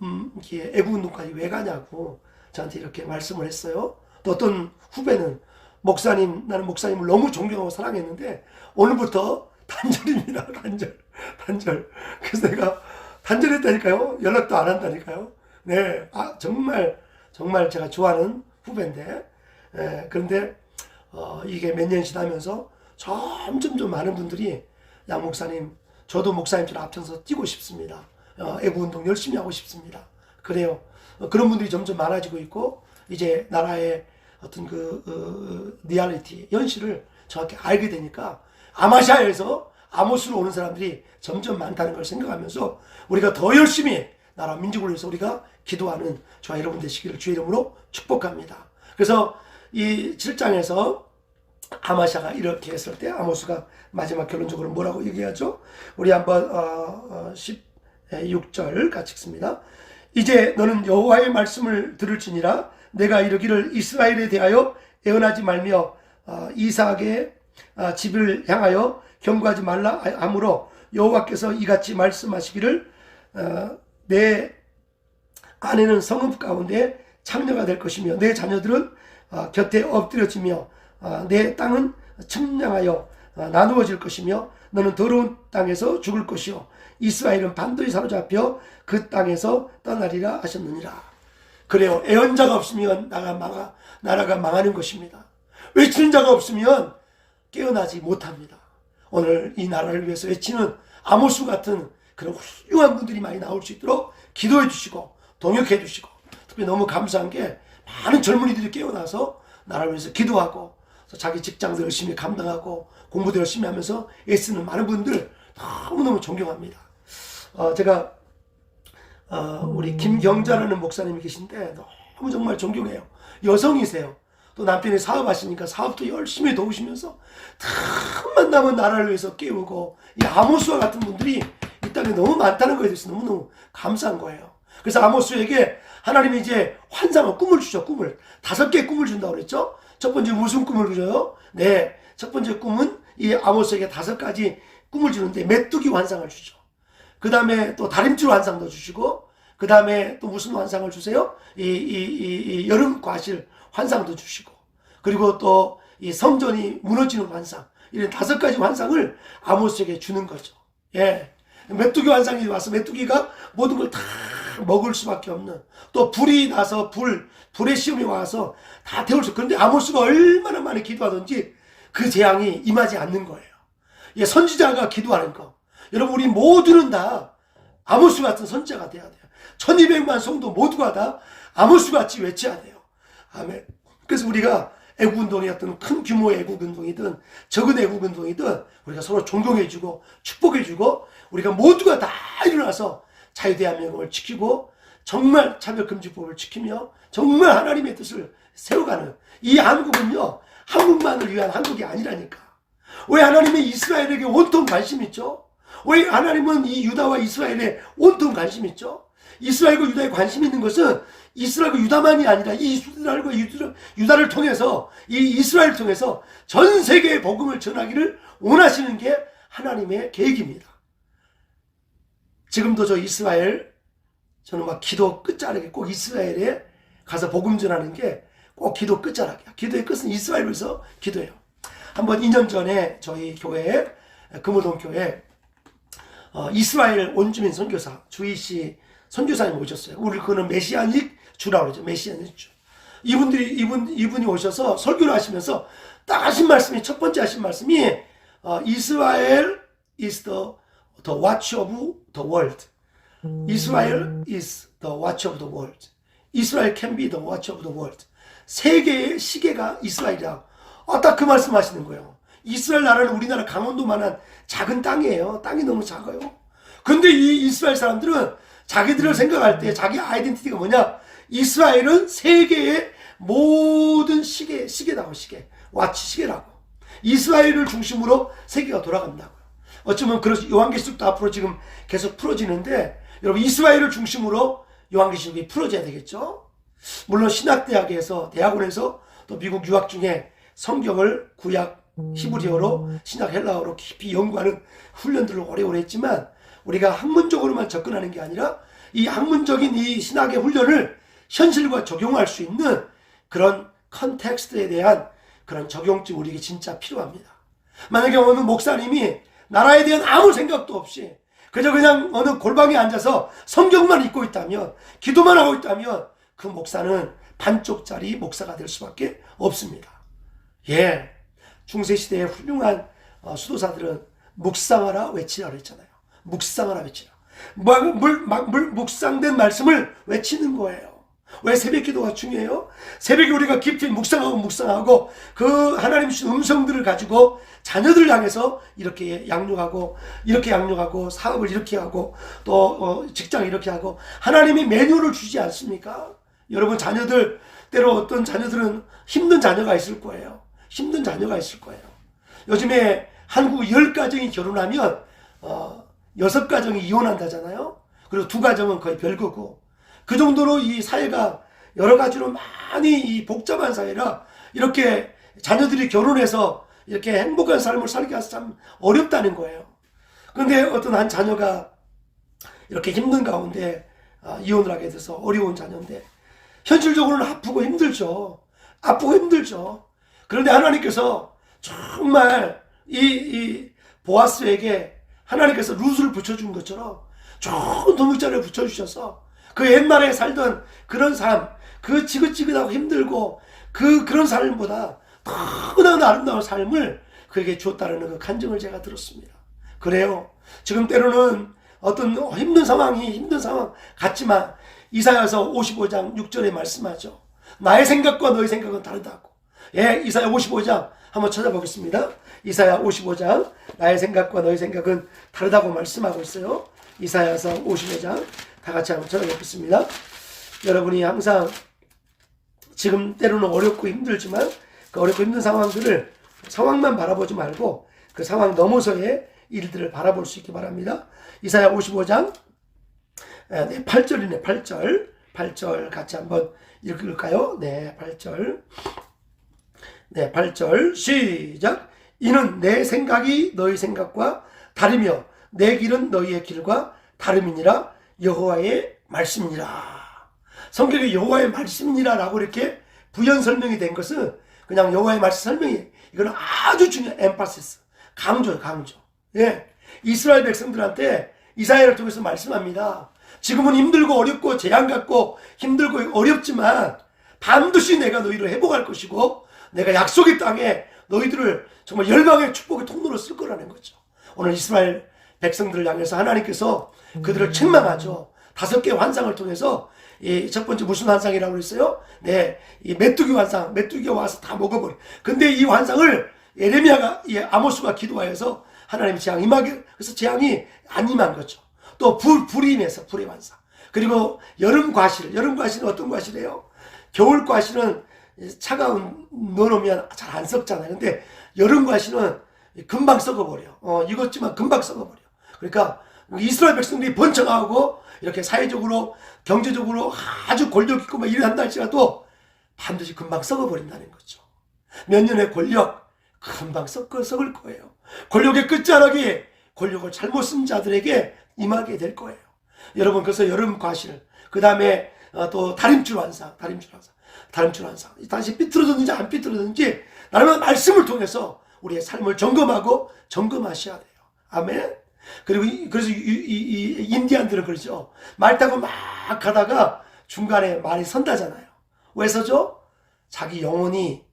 애국운동까지 왜 가냐고 저한테 이렇게 말씀을 했어요. 또 어떤 후배는 목사님, 나는 목사님을 너무 존경하고 사랑했는데 오늘부터 단절입니다. 단절. 그래서 내가 단절했다니까요. 연락도 안 한다니까요. 네, 정말 제가 좋아하는 후배인데, 그런데 이게 몇 년 지나면서 점점 좀 많은 분들이 양 목사님, 저도 목사님처럼 앞장서 뛰고 싶습니다. 애국운동 열심히 하고 싶습니다. 그래요. 그런 분들이 점점 많아지고 있고, 이제 나라의 어떤 리얼리티, 현실을 정확히 알게 되니까 아마샤에서 아모스로 오는 사람들이 점점 많다는 걸 생각하면서 우리가 더 열심히 나라 민족을 위해서 우리가 기도하는 저와 여러분 되시기를 주의 이름으로 축복합니다. 그래서 이 7장에서 아마샤가 이렇게 했을 때 아모스가 마지막 결론적으로 뭐라고 얘기하죠? 우리 한번 16절 같이 읽습니다. 이제 너는 여호와의 말씀을 들을지니라. 내가 이르기를 이스라엘에 대하여 애언하지 말며 이삭의 집을 향하여 경고하지 말라 하므로 여호와께서 이같이 말씀하시기를 내 아내는 성읍 가운데 창녀가 될 것이며 내 자녀들은 곁에 엎드려지며 내 땅은 측량하여 나누어질 것이며 너는 더러운 땅에서 죽을 것이요 이스라엘은 반드시 사로잡혀 그 땅에서 떠나리라 하셨느니라. 그래요. 애언자가 없으면 나라가 망하는 것입니다. 외치는 자가 없으면 깨어나지 못합니다. 오늘 이 나라를 위해서 외치는 아모스 같은 그런 훌륭한 분들이 많이 나올 수 있도록 기도해 주시고 동역해 주시고, 특히 너무 감사한 게 많은 젊은이들이 깨어나서 나라를 위해서 기도하고 자기 직장도 열심히 감당하고 공부도 열심히 하면서 애쓰는 많은 분들 너무너무 존경합니다. 제가 우리 김경자라는 목사님이 계신데 너무 정말 존경해요. 여성이세요. 또 남편이 사업하시니까 사업도 열심히 도우시면서 틈만 나면 나라를 위해서 깨우고, 이 아모스와 같은 분들이 이 땅에 너무 많다는 거에 대해서 너무너무 감사한 거예요. 그래서 아모스에게 하나님이 이제 환상을, 꿈을 주죠. 꿈을 5개의 꿈을 준다고 그랬죠. 첫 번째 무슨 꿈을 줘요? 네, 첫 번째 꿈은 이 아모스에게 5가지 꿈을 주는데 메뚜기 환상을 주죠. 그 다음에 또 다림줄 환상도 주시고, 그 다음에 또 무슨 환상을 주세요? 이 여름 과실 환상도 주시고, 그리고 또 이 성전이 무너지는 환상, 이런 5가지 환상을 아모스에게 주는 거죠. 예. 메뚜기 환상이 와서 메뚜기가 모든 걸 다 먹을 수밖에 없는, 또 불이 나서 불의 시험이 와서 다 태울 수. 그런데 아모스가 얼마나 많이 기도하든지 그 재앙이 임하지 않는 거예요. 예, 선지자가 기도하는 거. 여러분, 우리 모두는 다 아모스 같은 선지자가 돼야 돼요. 1200만 성도 모두가 다 아모스 같이 외쳐야 돼요. 아멘. 그래서 우리가 애국운동이었던 큰 규모의 애국운동이든 적은 애국운동이든 우리가 서로 존경해주고 축복해주고, 우리가 모두가 다 일어나서 자유대한민국을 지키고 정말 차별금지법을 지키며 정말 하나님의 뜻을 세워가는 이 한국은요, 한국만을 위한 한국이 아니라니까. 왜 하나님이 이스라엘에게 온통 관심 있죠? 왜 하나님은 이 유다와 이스라엘에 온통 관심 있죠? 이스라엘과 유다에 관심 있는 것은 이스라엘과 유다만이 아니라 이 이스라엘과 유다를 통해서, 이 이스라엘을 통해서 전 세계에 복음을 전하기를 원하시는 게 하나님의 계획입니다. 지금도 저 이스라엘, 저는 막 기도 끝자락에 꼭 이스라엘에 가서 복음 전하는 게 꼭 기도 끝자락이야. 기도의 끝은 이스라엘에서 기도해요. 한번 2년 전에 저희 교회, 금호동 교회 이스라엘 원주민 선교사 주희씨 선교사님 오셨어요. 우리 그거는 메시아닉 주라고 그러죠. 메시아닉 주. 이분이 오셔서 설교를 하시면서 딱 하신 말씀이, 첫 번째 하신 말씀이 Israel is the watch of the world. Israel is the watch of the world. Israel can be the watch of the world. 세계의 시계가 이스라엘이라. 딱 그 말씀 하시는 거예요. 이스라엘 나라는 우리나라 강원도만한 작은 땅이에요. 땅이 너무 작아요. 근데 이 이스라엘 사람들은 자기들을 생각할 때 자기 아이덴티티가 뭐냐? 이스라엘은 세계의 모든 시계라고, 시계. 와치 시계라고. 이스라엘을 중심으로 세계가 돌아간다고요. 어쩌면 그래서 요한계시록도 앞으로 지금 계속 풀어지는데, 여러분 이스라엘을 중심으로 요한계시록이 풀어져야 되겠죠? 물론 신학대학에서, 대학원에서 또 미국 유학 중에 성경을 구약 히브리어로, 신약 헬라어로 깊이 연구하는 훈련들을 오래오래 했지만, 우리가 학문적으로만 접근하는 게 아니라 이 학문적인 이 신학의 훈련을 현실과 적용할 수 있는 그런 컨텍스트에 대한 그런 적용증 우리에게 진짜 필요합니다. 만약에 어느 목사님이 나라에 대한 아무 생각도 없이 그냥 어느 골방에 앉아서 성경만 읽고 있다면, 기도만 하고 있다면 그 목사는 반쪽짜리 목사가 될 수밖에 없습니다. 예, 중세시대의 훌륭한 수도사들은 묵상하라 외치라 그랬잖아요. 묵상하라 외치라. 묵상된 말씀을 외치는 거예요. 왜 새벽 기도가 중요해요? 새벽에 우리가 깊이 묵상하고 그 하나님 주신 음성들을 가지고 자녀들을 향해서 이렇게 양육하고, 이렇게 양육하고, 사업을 이렇게 하고, 또 직장 이렇게 하고, 하나님이 매뉴얼을 주지 않습니까? 여러분 자녀들, 때로 어떤 자녀들은 힘든 자녀가 있을 거예요. 힘든 자녀가 있을 거예요. 요즘에 한국 10가정이 결혼하면 6가정이 이혼한다잖아요. 그리고 2가정은 거의 별거고, 그 정도로 이 사회가 여러 가지로 많이 이 복잡한 사회라 이렇게 자녀들이 결혼해서 이렇게 행복한 삶을 살기 위해서 참 어렵다는 거예요. 그런데 어떤 한 자녀가 이렇게 힘든 가운데 이혼을 하게 돼서 어려운 자녀인데, 현실적으로는 아프고 힘들죠. 아프고 힘들죠. 그런데 하나님께서 정말 이 보아스에게 하나님께서 루스를 붙여준 것처럼 좋은 동역자를 붙여주셔서 그 옛날에 살던 그런 삶, 그 지긋지긋하고 힘들고 그런 삶보다 너무나 아름다운 삶을 그에게 주었다는 그 간증을 제가 들었습니다. 그래요. 지금 때로는 어떤 힘든 상황 같지만 이사야서 55장 6절에 말씀하죠. 나의 생각과 너의 생각은 다르다고. 예, 이사야 55장 한번 찾아보겠습니다. 이사야 55장 나의 생각과 너의 생각은 다르다고 말씀하고 있어요. 이사야서 55장 다 같이 한번 찾아보겠습니다. 여러분이 항상 지금 때로는 어렵고 힘들지만 그 어렵고 힘든 상황만 바라보지 말고 그 상황 넘어서의 일들을 바라볼 수 있기 바랍니다. 이사야 55장 8절이네. 8절 같이 한번 읽을까요? 네, 8절. 네, 8절 시작. 이는 내 생각이 너희 생각과 다르며 내 길은 너희의 길과 다름이니라. 여호와의 말씀이니라. 성경에 여호와의 말씀이니라 라고 이렇게 부연 설명이 된 것은 그냥 여호와의 말씀 설명이, 이거는 아주 중요한 엠파시스, 강조예요, 강조. 예, 이스라엘 백성들한테 이사야를 통해서 말씀합니다. 지금은 힘들고 어렵고 재앙 같고 힘들고 어렵지만 반드시 내가 너희를 회복할 것이고 내가 약속의 땅에 너희들을 정말 열방의 축복의 통로로 쓸 거라는 거죠. 오늘 이스라엘 백성들을 향해서 하나님께서 그들을 책망하죠. 5개의 환상을 통해서 이 첫 번째 무슨 환상이라고 그랬어요? 네, 이 메뚜기 환상, 메뚜기가 와서 다 먹어버려. 근데 이 환상을 예레미야가, 아모스가 기도하여서 하나님의 재앙이 임하게, 그래서 재앙이 안 임한 거죠. 또 불이 임해서 불의 환상. 그리고 여름 과실, 여름 과실은 어떤 과실이에요? 겨울 과실은 차가운 넣어놓으면 잘 안 썩잖아요. 근데 여름 과실은 금방 썩어버려. 익었지만 금방 썩어버려. 그러니까 이스라엘 백성들이 번창하고 이렇게 사회적으로 경제적으로 아주 권력 있고 막 일한다 할지라도 반드시 금방 썩어버린다는 거죠. 몇 년의 권력 금방 썩을 거예요. 권력의 끝자락이 권력을 잘못 쓴 자들에게 임하게 될 거예요. 여러분, 그래서 여름 과실, 그 다음에 또 다림줄 환상. 다시 삐뚤어졌는지 안 삐뚤어졌는지 나름의 말씀을 통해서 우리의 삶을 점검하고 점검하셔야 돼요. 아멘. 그리고 그래서 이 인디안들은 그러죠. 말 타고 막 가다가 중간에 말이 선다잖아요. 왜 서죠? 자기 영혼이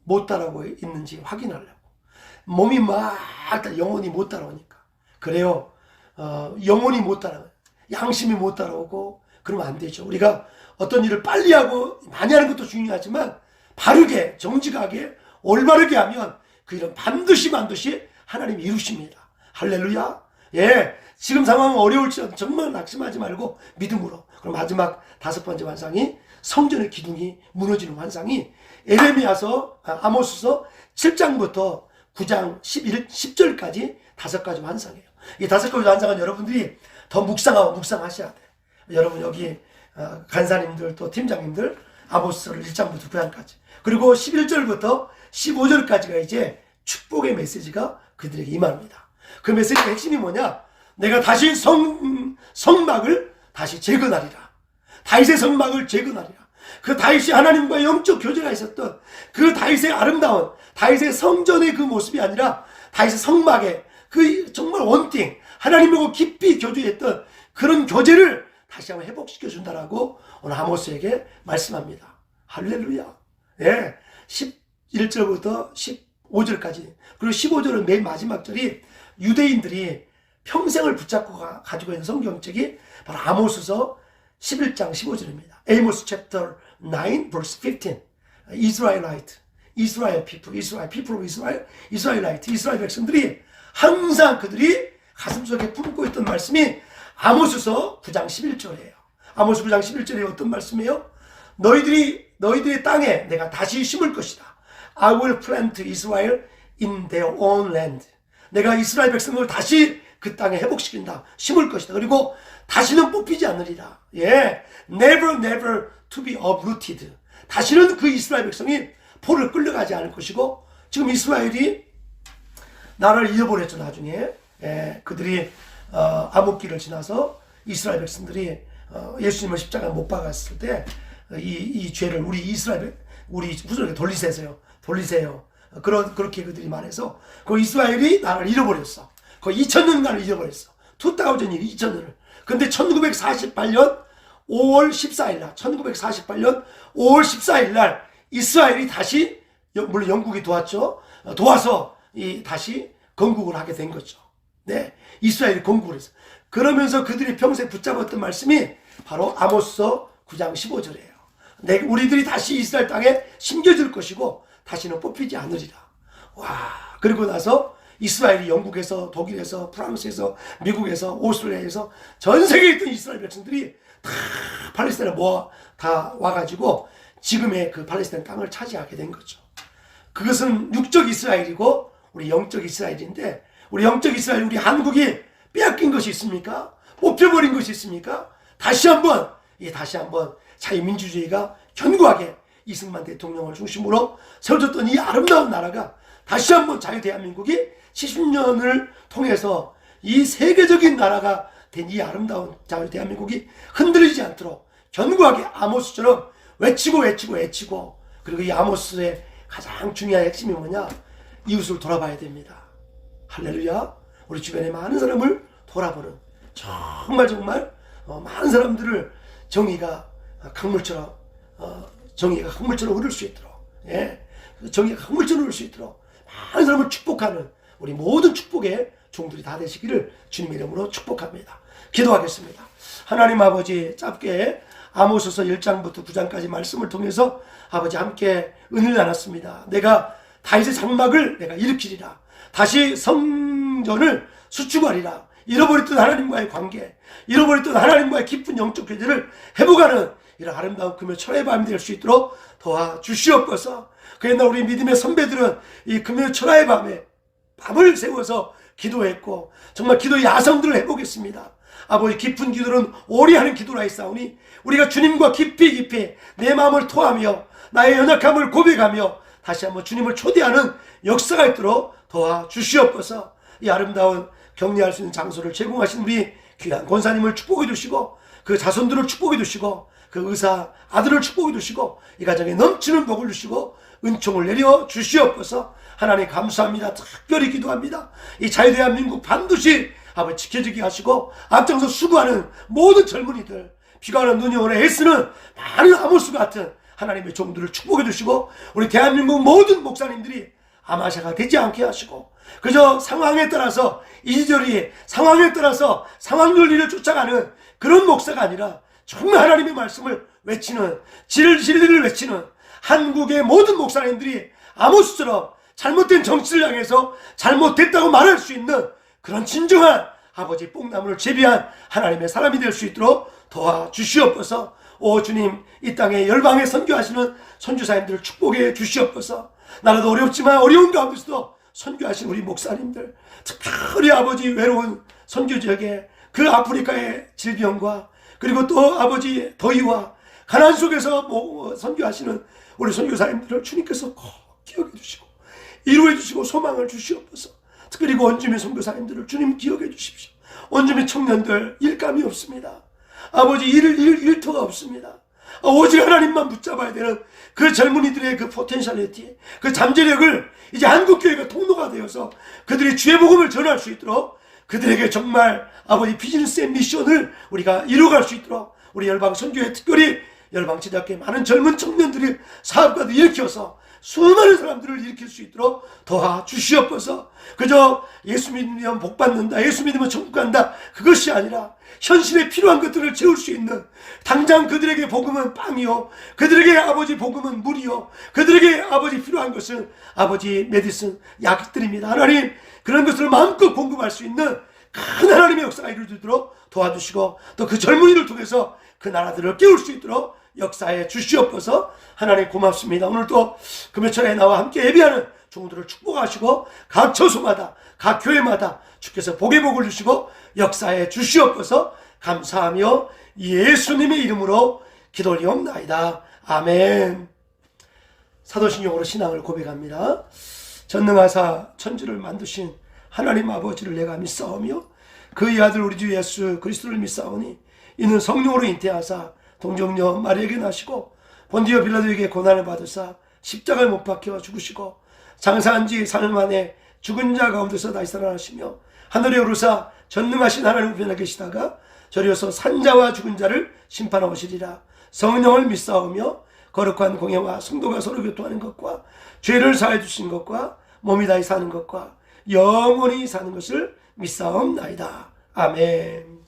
못 따라오고 있는지 확인하려고. 몸이 막 영혼이 못 따라오니까. 그래요. 영혼이 못 따라오고 양심이 못 따라오고 그러면 안 되죠. 우리가 어떤 일을 빨리 하고 많이 하는 것도 중요하지만 바르게 정직하게 올바르게 하면 그 일은 반드시 하나님이 이루십니다. 할렐루야. 예, 지금 상황은 어려울지라도 정말 낙심하지 말고 믿음으로. 그럼 마지막 5번째 환상이 성전의 기둥이 무너지는 환상이 아모스서 7장부터 9장 10절까지 5가지 환상이에요. 이 5가지 환상은 여러분들이 더 묵상하셔야 돼요. 여러분 여기 간사님들 또 팀장님들 아모스를 1장부터 9장까지 그리고 11절부터 15절까지가 이제 축복의 메시지가 그들에게 임합니다. 그 메시지의 핵심이 뭐냐? 내가 다시 성막을 다시 재건하리라. 다윗의 성막을 재건하리라. 그 다윗이 하나님과 영적 교제가 있었던 그 다윗의 아름다운 다윗의 성전의 그 모습이 아니라 다윗의 성막의 그 정말 원팅 하나님하고 깊이 교제했던 그런 교제를 다시 한번 회복시켜 준다라고 오늘 아모스에게 말씀합니다. 할렐루야. 예, 11절부터 15절까지 그리고 15절은 맨 마지막 절이 유대인들이 평생을 붙잡고 가지고 있는 성경책이 바로 아모스서 11장 15절입니다. Amos chapter 9 verse 15. Israelite, Israel people, Israel people of Israel, Israelite, 이스라엘 백성들이 항상 그들이 가슴속에 품고 있던 말씀이 아모스서 9장 11절이에요. 아모스 9장 11절에 어떤 말씀이에요? 너희들의 땅에 내가 다시 심을 것이다. I will plant Israel in their own land. 내가 이스라엘 백성을 다시 그 땅에 회복시킨다. 심을 것이다. 그리고 다시는 뽑히지 않으리라. 예, never to be uprooted. 다시는 그 이스라엘 백성이 포를 끌려가지 않을 것이고 지금 이스라엘이 나라를 잃어버렸죠. 나중에 그들이 암흑기를 지나서 이스라엘 백성들이 예수님을 십자가에 못 박았을 때 이 죄를 우리 후손에게 돌리세요. 그렇게 그들이 말해서 그 이스라엘이 나라를 잃어버렸어. 거의 2000년간을 잃어버렸어. 2000년을. 근데 1948년 5월 14일 날 1948년 5월 14일 날 이스라엘이 다시 물론 영국이 도와서 다시 건국을 하게 된 거죠. 네, 이스라엘이 건국을 했어. 그러면서 그들이 평생 붙잡았던 말씀이 바로 아모스서 9장 15절이에요. 우리들이 다시 이스라엘 땅에 심겨질 것이고 다시는 뽑히지 않으리라. 와, 그리고 나서 이스라엘이 영국에서, 독일에서, 프랑스에서, 미국에서, 오스트레일리아에서 전 세계에 있던 이스라엘 백성들이 다 팔레스타인에 모아 다 와가지고 지금의 그 팔레스타인 땅을 차지하게 된 거죠. 그것은 육적 이스라엘이고 우리 영적 이스라엘인데, 우리 영적 이스라엘, 우리 한국이 빼앗긴 것이 있습니까? 뽑혀버린 것이 있습니까? 다시 한번 자유민주주의가 견고하게 이승만 대통령을 중심으로 세워졌던 이 아름다운 나라가 다시 한번 자유대한민국이 70년을 통해서 이 세계적인 나라가 된 이 아름다운 자유대한민국이 흔들리지 않도록 견고하게 아모스처럼 외치고, 그리고 이 아모스의 가장 중요한 핵심이 뭐냐? 이웃을 돌아봐야 됩니다. 할렐루야. 우리 주변에 많은 사람을 돌아보는, 정말 많은 사람들을 정의가 강물처럼 흐를 수 있도록, 정의가 강물처럼 흐를 수 있도록 많은 사람을 축복하는 우리 모든 축복의 종들이 다 되시기를 주님의 이름으로 축복합니다. 기도하겠습니다. 하나님 아버지, 짧게 아모스서 1장부터 9장까지 말씀을 통해서 아버지 함께 은혜를 나눴습니다. 내가 다윗의 장막을 내가 일으키리라. 다시 성전을 수축하리라. 잃어버렸던 하나님과의 관계, 잃어버렸던 하나님과의 깊은 영적 교제를 회복하는 이런 아름다운 금요 철야의 밤이 될 수 있도록 도와주시옵소서. 그러나 우리 믿음의 선배들은 이 금요 철야의 밤에 밤을 세워서 기도했고 정말 기도의 야성들을 해보겠습니다. 아버지, 깊은 기도는 오래 하는 기도라 했사오니 우리가 주님과 깊이 내 마음을 토하며 나의 연약함을 고백하며 다시 한번 주님을 초대하는 역사가 있도록 도와주시옵소서. 이 아름다운 격려할 수 있는 장소를 제공하신 우리 귀한 권사님을 축복해 주시고 그 자손들을 축복해 주시고 그 의사 아들을 축복해 주시고 이 가정에 넘치는 복을 주시고 은총을 내려 주시옵소서. 하나님 감사합니다. 특별히 기도합니다. 이 자유대한민국 반드시 아버지 지켜지게 하시고 앞장서 수고하는 모든 젊은이들, 비가 오는 눈이 오는 애쓰는 많은 아모스 같은 하나님의 종들을 축복해 주시고 우리 대한민국 모든 목사님들이 아마샤가 되지 않게 하시고 그저 상황에 따라서 이리저리 상황에 따라서 상황 논리를 쫓아가는 그런 목사가 아니라 정말 하나님의 말씀을 외치는, 진리를 외치는 한국의 모든 목사님들이 아모스처럼 잘못된 정치를 향해서 잘못됐다고 말할 수 있는 그런 진정한 아버지 뽕나무를 재배한 하나님의 사람이 될 수 있도록 도와주시옵소서. 오 주님, 이 땅에 열방에 선교하시는 선교사님들을 축복해 주시옵소서. 나라도 어렵지만 어려운 가운데서도 선교하신 우리 목사님들, 특별히 아버지 외로운 선교 지역에 그 아프리카의 질병과 그리고 또 아버지 더위와 가난 속에서 선교하시는 우리 선교사님들을 주님께서 꼭 기억해 주시고 이루어 주시고 소망을 주시옵소서. 특별히 그 원주민 선교사님들을 주님 기억해 주십시오. 원주민 청년들 일감이 없습니다. 아버지 일터가 없습니다. 오직 하나님만 붙잡아야 되는 그 젊은이들의 그 포텐셜리티, 그 잠재력을 이제 한국교회가 통로가 되어서 그들이 주의 복음을 전할 수 있도록 그들에게 정말 아버지 비즈니스의 미션을 우리가 이루어갈 수 있도록 우리 열방 선교회, 특별히 열방 제자교회 많은 젊은 청년들이 사업가들 일으켜서 수많은 사람들을 일으킬 수 있도록 도와주시옵소서. 그저 예수 믿으면 복 받는다, 예수 믿으면 천국 간다, 그것이 아니라 현실에 필요한 것들을 채울 수 있는, 당장 그들에게 복음은 빵이요, 그들에게 아버지 복음은 물이요, 그들에게 아버지 필요한 것은 아버지 메디슨, 약들입니다. 하나님, 그런 것을 마음껏 공급할 수 있는 큰 하나님의 역사가 이루어지도록 도와주시고 또 그 젊은이를 통해서 그 나라들을 깨울 수 있도록 역사에 주시옵소서. 하나님 고맙습니다. 오늘 또 금요철에 나와 함께 예배하는 종들을 축복하시고 각 처소마다 각 교회마다 주께서 복의 복을 주시고 역사에 주시옵소서. 감사하며 예수님의 이름으로 기도 올리옵나이다. 아멘. 사도신경으로 신앙을 고백합니다. 전능하사 천지를 만드신 하나님 아버지를 내가 믿사오며 그의 아들 우리 주 예수 그리스도를 믿사오니 이는 성령으로 잉태하사 동정녀 마리아에게 나시고 본디오 빌라도에게 고난을 받으사 십자가에 못 박혀 죽으시고 장사한 지 3일 만에 죽은 자 가운데서 다시 살아나시며 하늘에 오르사 전능하신 하나님 우편에 계시다가 저리어서 산자와 죽은 자를 심판하시리라. 성령을 믿사오며 거룩한 공예와 성도가 서로 교통하는 것과 죄를 사해 주신 것과 몸이 다히 사는 것과 영원히 사는 것을 믿사옵나이다. 아멘.